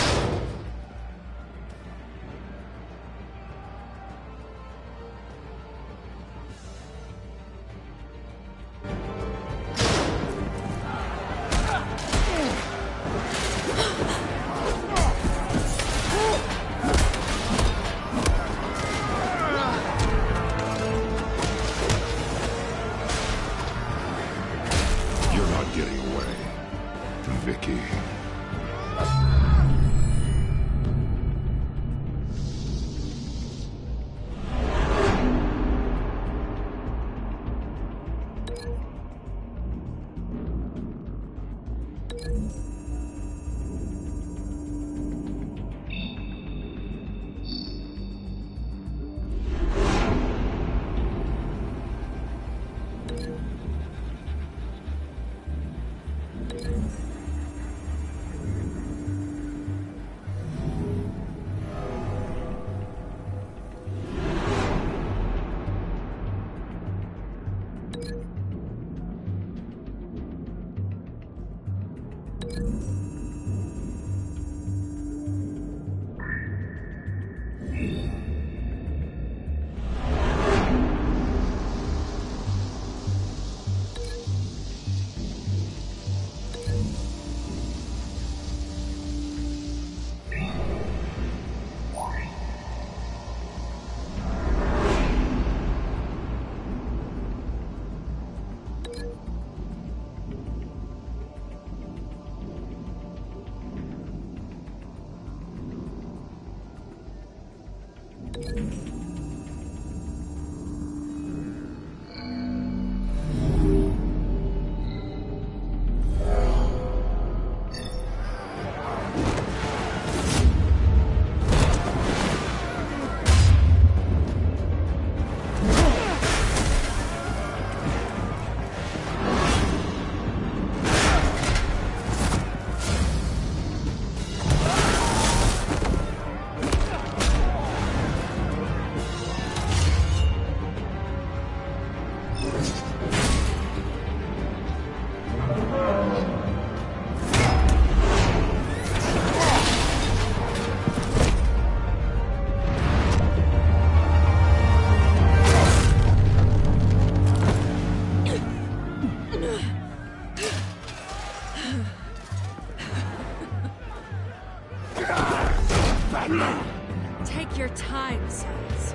[SPEAKER 11] Take your time, Sans.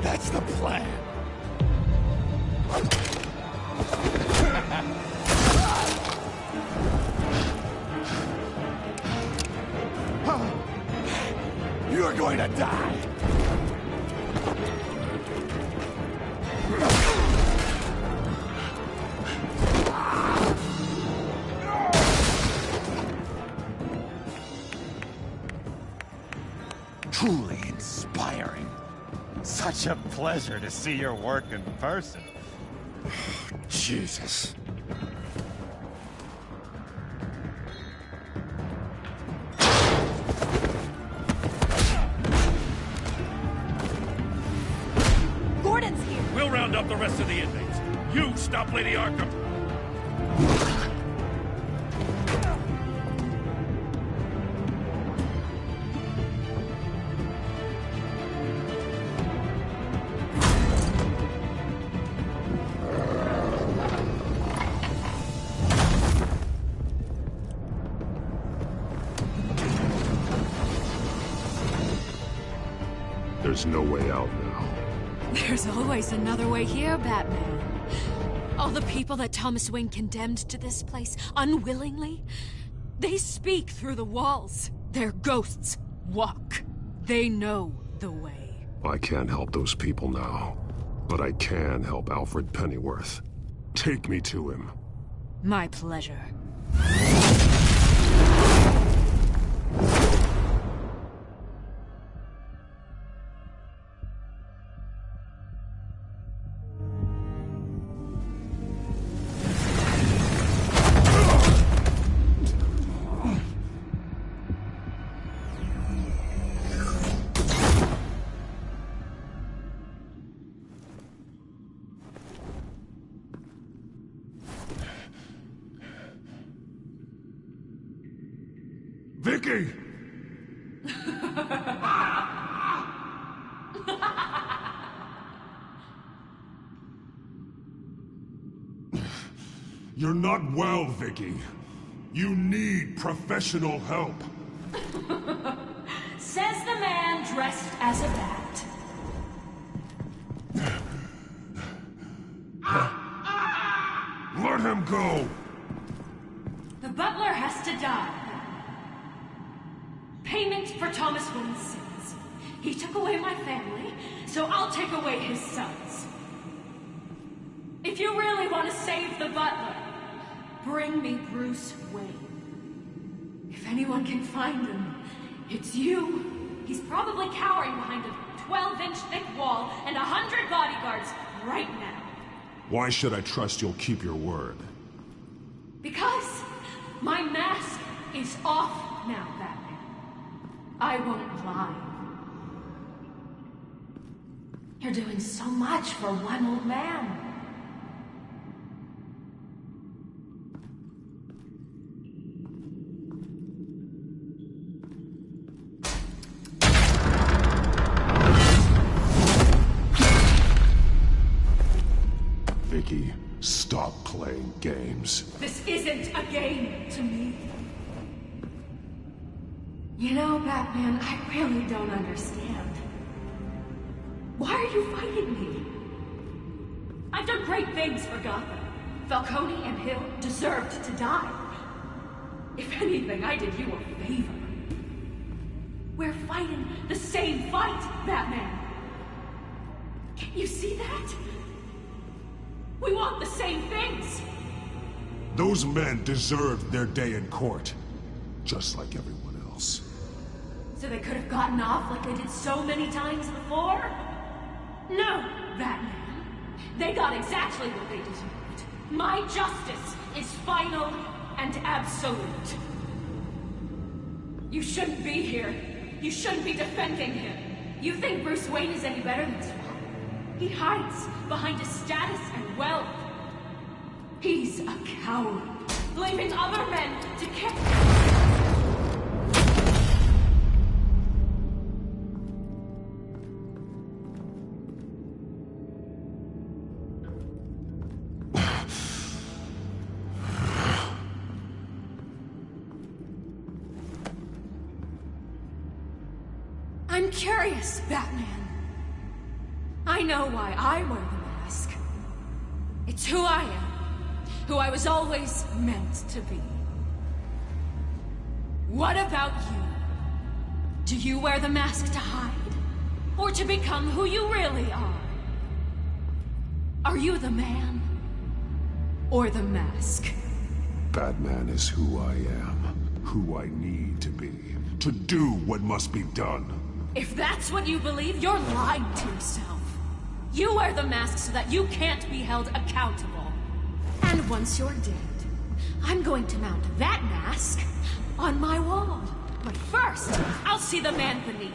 [SPEAKER 2] That's the plan. You're going to die. Truly inspiring. Such a pleasure to see your work in person.
[SPEAKER 3] Jesus.
[SPEAKER 11] Gordon's here.
[SPEAKER 3] We'll round up the rest of the inmates. You stop Lady Arkham.
[SPEAKER 16] There's no way out now.
[SPEAKER 11] There's always another way here, Batman. All the people that Thomas Wayne condemned to this place unwillingly, they speak through the walls. Their ghosts walk. They know the way.
[SPEAKER 16] I can't help those people now, but I can help Alfred Pennyworth. Take me to him.
[SPEAKER 11] My pleasure.
[SPEAKER 18] Vicky! You're not well, Vicky. You need professional help.
[SPEAKER 11] Says the man dressed as a bat.
[SPEAKER 18] Let him go!
[SPEAKER 11] The butler has to die. Payment for Thomas Wayne's sins. He took away my family, so I'll take away his sons. If you really want to save the butler, bring me Bruce Wayne. If anyone can find him, it's you. He's probably cowering behind a 12-inch thick wall and 100 bodyguards right now.
[SPEAKER 16] Why should I trust you'll keep your word?
[SPEAKER 11] Because my mask is off now, Batman. I won't lie. You're doing so much for one old man.
[SPEAKER 16] Vicky, stop playing games.
[SPEAKER 11] This isn't a game to me. You know, Batman, I really don't understand. Why are you fighting me? I've done great things for Gotham. Falcone and Hill deserved to die. If anything, I did you a favor. We're fighting the same fight, Batman. Can't you see that? We want the same things.
[SPEAKER 16] Those men deserved their day in court, just like everyone else.
[SPEAKER 11] So they could have gotten off like they did so many times before? No, Batman. They got exactly what they deserved. My justice is final and absolute. You shouldn't be here. You shouldn't be defending him. You think Bruce Wayne is any better than Spawn? He hides behind his status and wealth. He's a coward, leaving other men to care. I'm curious, Batman. I know why I wear the mask. It's who I am. Who I was always meant to be. What about you? Do you wear the mask to hide? Or to become who you really are? Are you the man? Or the mask?
[SPEAKER 16] Batman is who I am. Who I need to be. To do what must be done.
[SPEAKER 11] If that's what you believe, you're lying to yourself. You wear the mask so that you can't be held accountable. And once you're dead, I'm going to mount that mask on my wall. But first, I'll see the man beneath.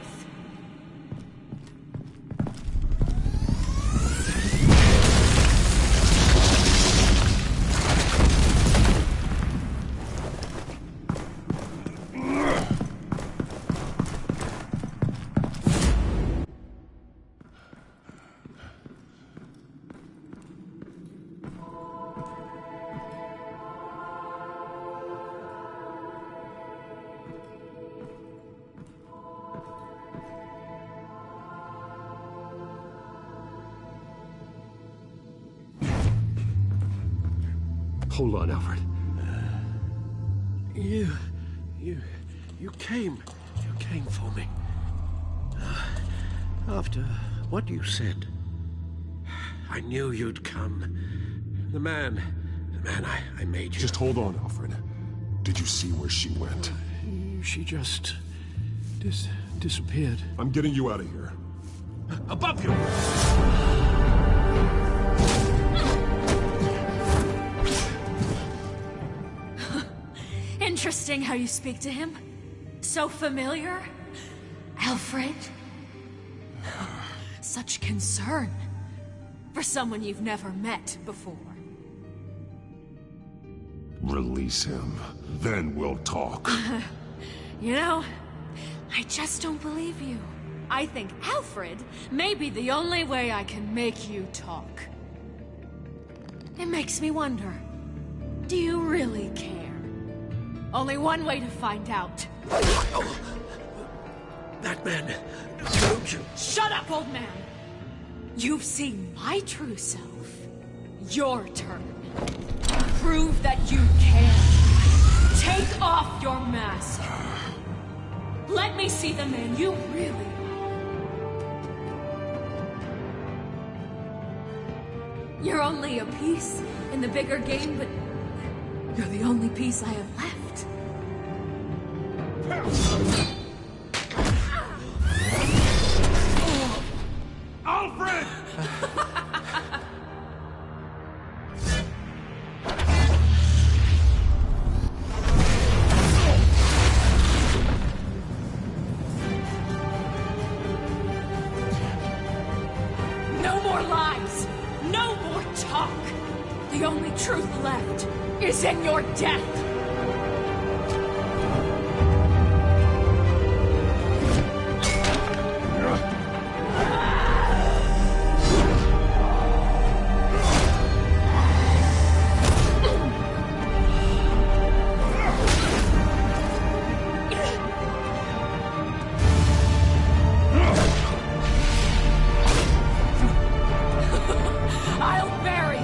[SPEAKER 6] Hold on, Alfred.
[SPEAKER 7] You came for me. After what you said, I knew you'd come. The man I made you.
[SPEAKER 16] Just hold on, Alfred. Did you see where she went?
[SPEAKER 7] She just disappeared.
[SPEAKER 16] I'm getting you out of here.
[SPEAKER 7] Above you!
[SPEAKER 11] Interesting how you speak to him. So familiar. Alfred. Such concern for someone you've never met before.
[SPEAKER 16] Release him. Then we'll talk.
[SPEAKER 11] You know, I just don't believe you. I think Alfred may be the only way I can make you talk. It makes me wonder, do you really care? Only one way to find out.
[SPEAKER 7] That man, don't you?
[SPEAKER 11] Shut up, old man! You've seen my true self. Your turn. Prove that you can. Take off your mask. Let me see the man you really are. You're only a piece in the bigger game, but you're the only piece I have left.
[SPEAKER 3] Alfred!
[SPEAKER 11] No more lies! No more talk! The only truth left is in your death! I'll bury you!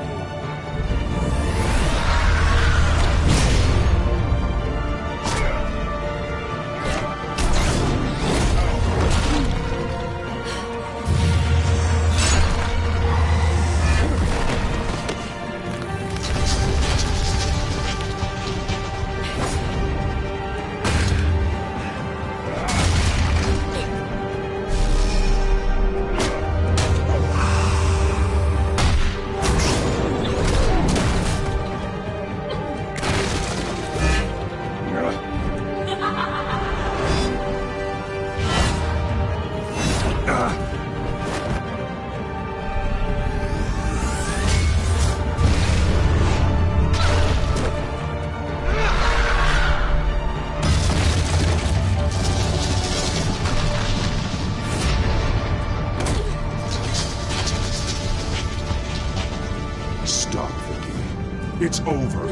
[SPEAKER 16] Stop, Vicky. It's over.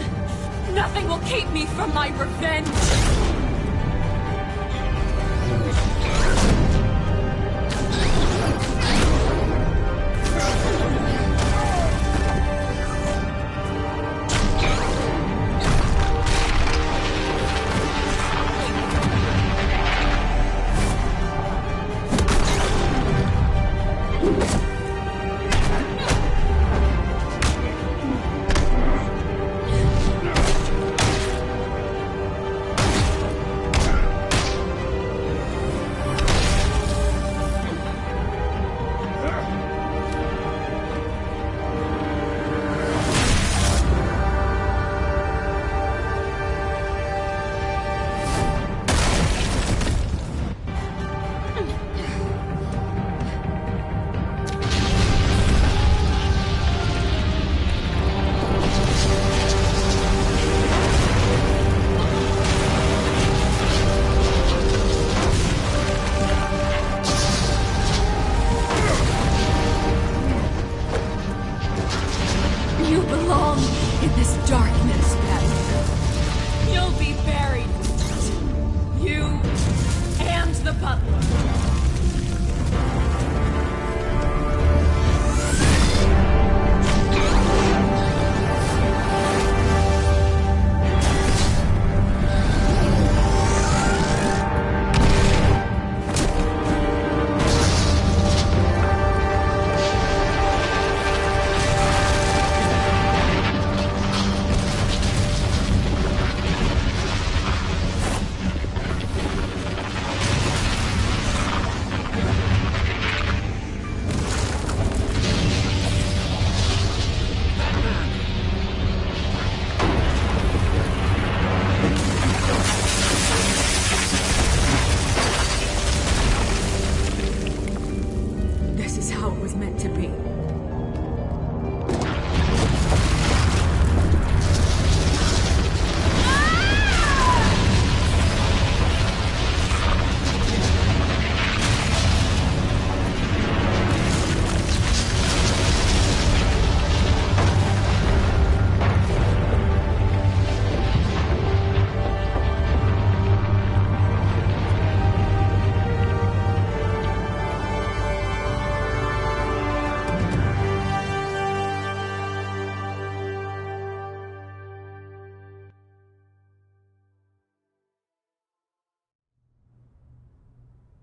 [SPEAKER 11] Nothing will keep me from my revenge! You belong in this darkness, Batman. You'll be buried with it. You and the butler.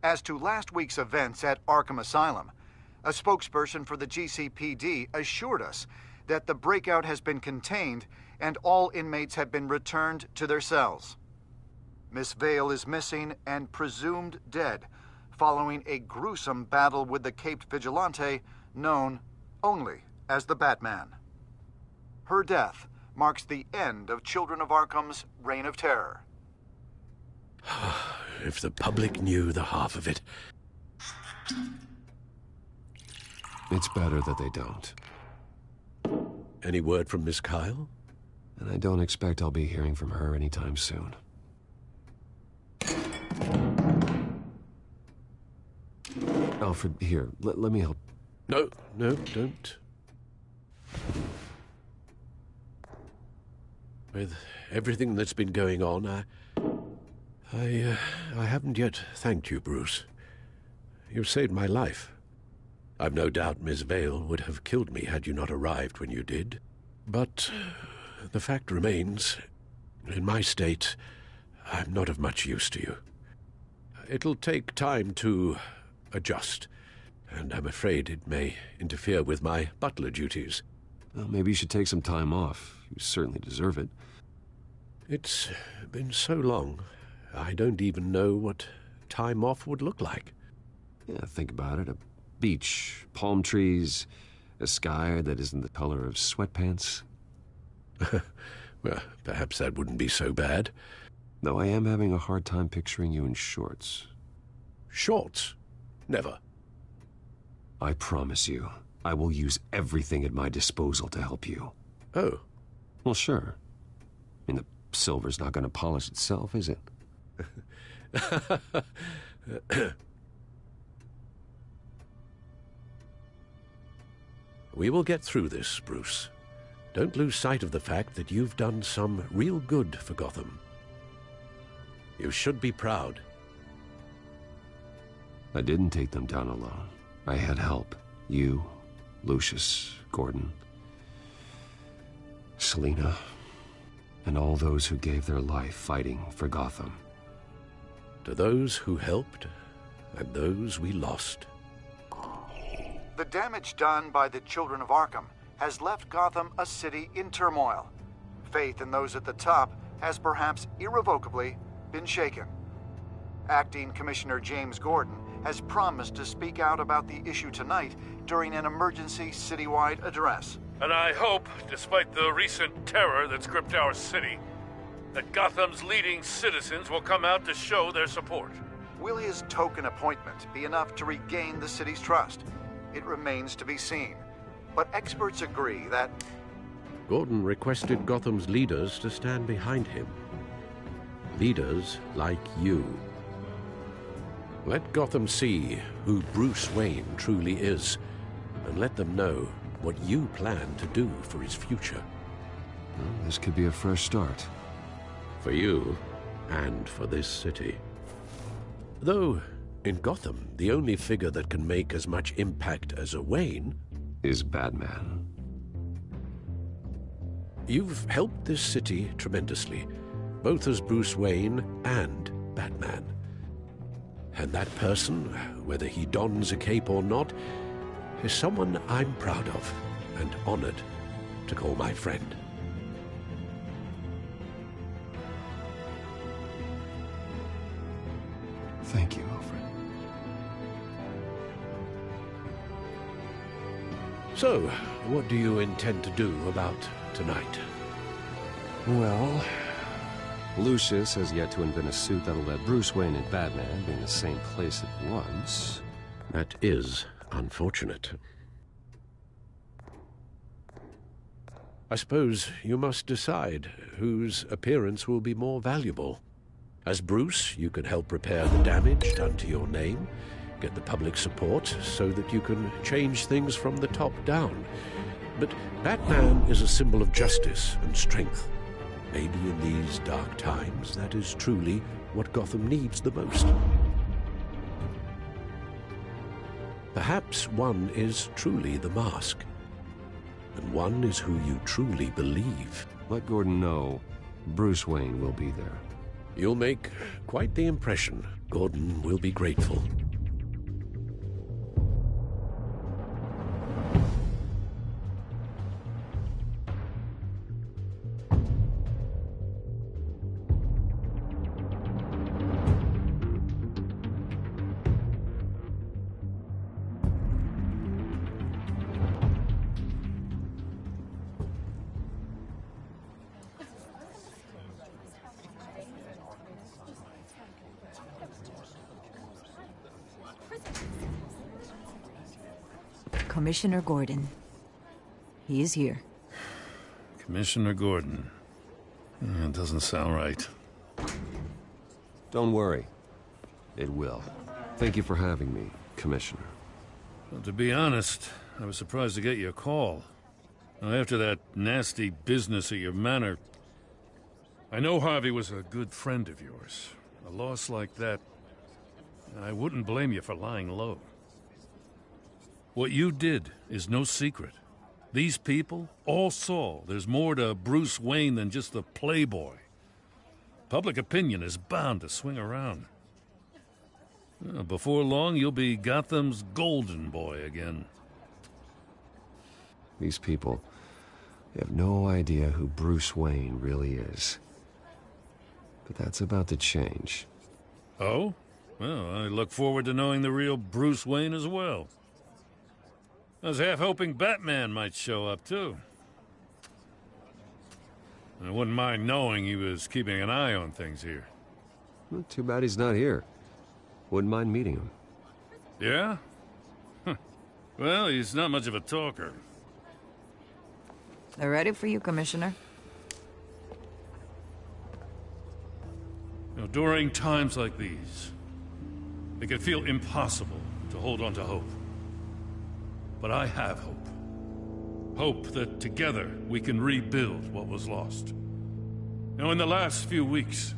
[SPEAKER 8] As to last week's events at Arkham Asylum, a spokesperson for the GCPD assured us that the breakout has been contained and all inmates have been returned to their cells. Miss Vale is missing and presumed dead following a gruesome battle with the caped vigilante known only as the Batman. Her death marks the end of Children of Arkham's reign of terror.
[SPEAKER 7] If the public knew the half of it.
[SPEAKER 6] It's better that they don't.
[SPEAKER 7] Any word from Miss Kyle?
[SPEAKER 6] And I don't expect I'll be hearing from her anytime soon. Alfred, here, let me help.
[SPEAKER 7] No, don't. With everything that's been going on, I haven't yet thanked you, Bruce. You've saved my life. I've no doubt Miss Vale would have killed me had you not arrived when you did. But the fact remains, in my state, I'm not of much use to you. It'll take time to adjust, and I'm afraid it may interfere with my butler duties.
[SPEAKER 6] Well, maybe you should take some time off. You certainly deserve it.
[SPEAKER 7] It's been so long, I don't even know what time off would look like.
[SPEAKER 6] Yeah, think about it. A beach, palm trees, a sky that isn't the color of sweatpants.
[SPEAKER 7] Well, perhaps that wouldn't be so bad.
[SPEAKER 6] Though I am having a hard time picturing you in shorts.
[SPEAKER 7] Shorts? Never.
[SPEAKER 6] I promise you, I will use everything at my disposal to help you.
[SPEAKER 7] Oh.
[SPEAKER 6] Well, sure. I mean, the silver's not going to polish itself, is it?
[SPEAKER 7] We will get through this, Bruce. Don't lose sight of the fact that you've done some real good for Gotham. You should be proud.
[SPEAKER 6] I didn't take them down alone. I had help. You, Lucius, Gordon, Selina, and all those who gave their life fighting for Gotham.
[SPEAKER 7] To those who helped, and those we lost.
[SPEAKER 8] The damage done by the Children of Arkham has left Gotham a city in turmoil. Faith in those at the top has perhaps irrevocably been shaken. Acting Commissioner James Gordon has promised to speak out about the issue tonight during an emergency citywide address.
[SPEAKER 3] And I hope, despite the recent terror that's gripped our city, that Gotham's leading citizens will come out to show their support.
[SPEAKER 8] Will his token appointment be enough to regain the city's trust? It remains to be seen. But experts agree that...
[SPEAKER 7] Gordon requested Gotham's leaders to stand behind him. Leaders like you. Let Gotham see who Bruce Wayne truly is, and let them know what you plan to do for his future.
[SPEAKER 6] Well, this could be a fresh start.
[SPEAKER 7] For you, and for this city. Though, in Gotham, the only figure that can make as much impact as a Wayne...
[SPEAKER 6] is Batman.
[SPEAKER 7] You've helped this city tremendously, both as Bruce Wayne and Batman. And that person, whether he dons a cape or not, is someone I'm proud of and honored to call my friend.
[SPEAKER 6] Thank you, Alfred.
[SPEAKER 7] So, what do you intend to do about tonight?
[SPEAKER 6] Well, Lucius has yet to invent a suit that'll let Bruce Wayne and Batman be in the same place at once.
[SPEAKER 7] That is unfortunate. I suppose you must decide whose appearance will be more valuable. As Bruce, you can help repair the damage done to your name, get the public support so that you can change things from the top down. But Batman is a symbol of justice and strength. Maybe in these dark times, that is truly what Gotham needs the most. Perhaps one is truly the mask, and one is who you truly believe.
[SPEAKER 6] Let Gordon know Bruce Wayne will be there.
[SPEAKER 7] You'll make quite the impression. Gordon will be grateful.
[SPEAKER 20] Commissioner Gordon. He is here.
[SPEAKER 3] Commissioner Gordon. It doesn't sound right.
[SPEAKER 6] Don't worry. It will. Thank you for having me, Commissioner.
[SPEAKER 3] Well, to be honest, I was surprised to get your call. Now, after that nasty business at your manor, I know Harvey was a good friend of yours. A loss like that, I wouldn't blame you for lying low. What you did is no secret. These people all saw there's more to Bruce Wayne than just the playboy. Public opinion is bound to swing around. Before long, you'll be Gotham's golden boy again.
[SPEAKER 6] These people, they have no idea who Bruce Wayne really is. But that's about to change.
[SPEAKER 3] Oh? Well, I look forward to knowing the real Bruce Wayne as well. I was half hoping Batman might show up, too. I wouldn't mind knowing he was keeping an eye on things here.
[SPEAKER 6] Well, too bad he's not here. Wouldn't mind meeting him.
[SPEAKER 3] Yeah? Well, he's not much of a talker.
[SPEAKER 20] They're ready for you, Commissioner.
[SPEAKER 3] You know, during times like these, it can feel impossible to hold on to hope. But I have hope. Hope that together we can rebuild what was lost. Now, in the last few weeks,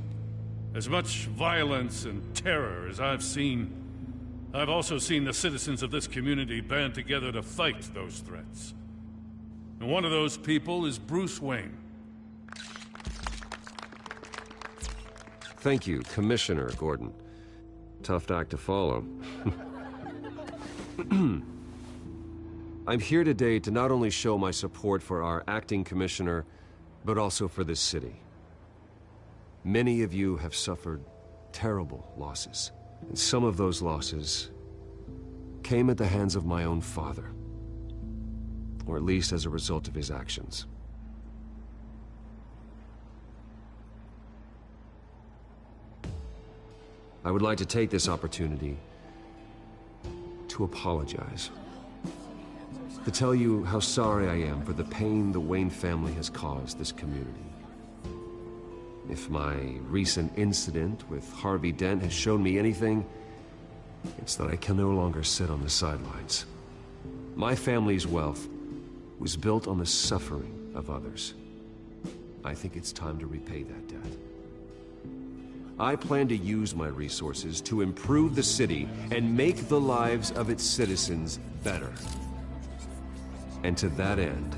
[SPEAKER 3] as much violence and terror as I've seen, I've also seen the citizens of this community band together to fight those threats. And one of those people is Bruce Wayne.
[SPEAKER 6] Thank you, Commissioner Gordon. Tough act to follow. I'm here today to not only show my support for our acting commissioner, but also for this city. Many of you have suffered terrible losses, and some of those losses came at the hands of my own father, or at least as a result of his actions. I would like to take this opportunity to apologize. To tell you how sorry I am for the pain the Wayne family has caused this community. If my recent incident with Harvey Dent has shown me anything, it's that I can no longer sit on the sidelines. My family's wealth was built on the suffering of others. I think it's time to repay that debt. I plan to use my resources to improve the city and make the lives of its citizens better. And to that end,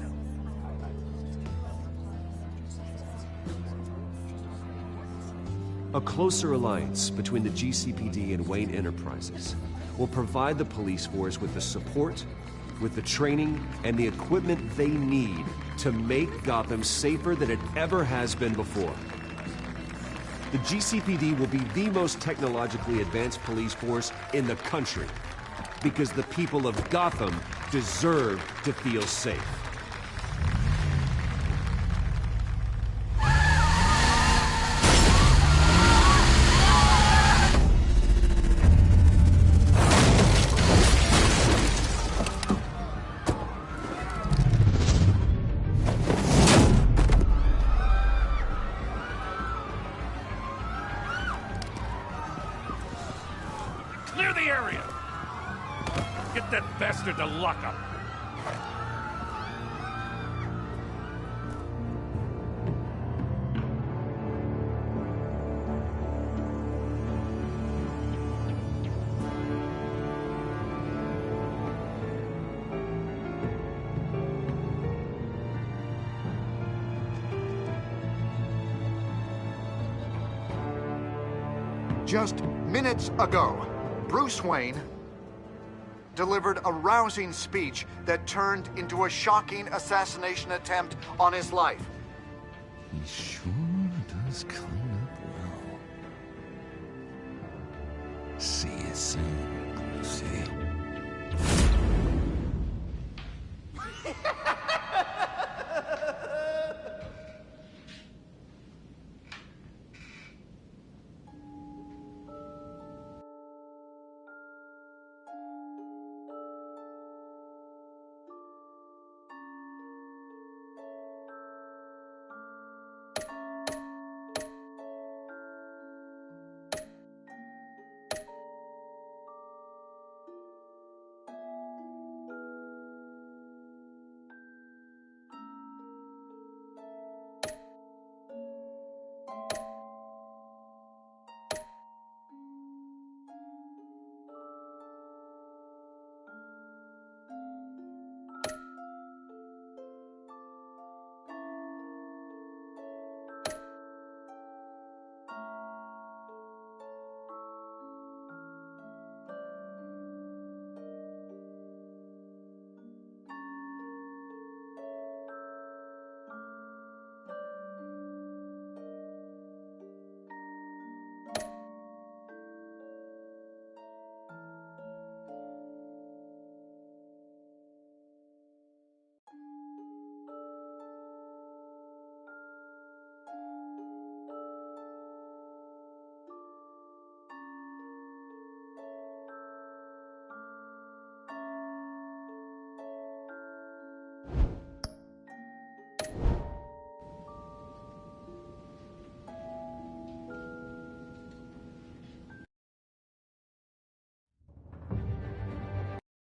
[SPEAKER 6] a closer alliance between the GCPD and Wayne Enterprises will provide the police force with the support, with the training, and the equipment they need to make Gotham safer than it ever has been before. The GCPD will be the most technologically advanced police force in the country, because the people of Gotham deserve to feel safe.
[SPEAKER 3] Clear the area! Get that bastard to lock up!
[SPEAKER 8] Just minutes ago, Bruce Wayne delivered a rousing speech that turned into a shocking assassination attempt on his life.
[SPEAKER 1] He sure does clean up well. See you soon, Lucy.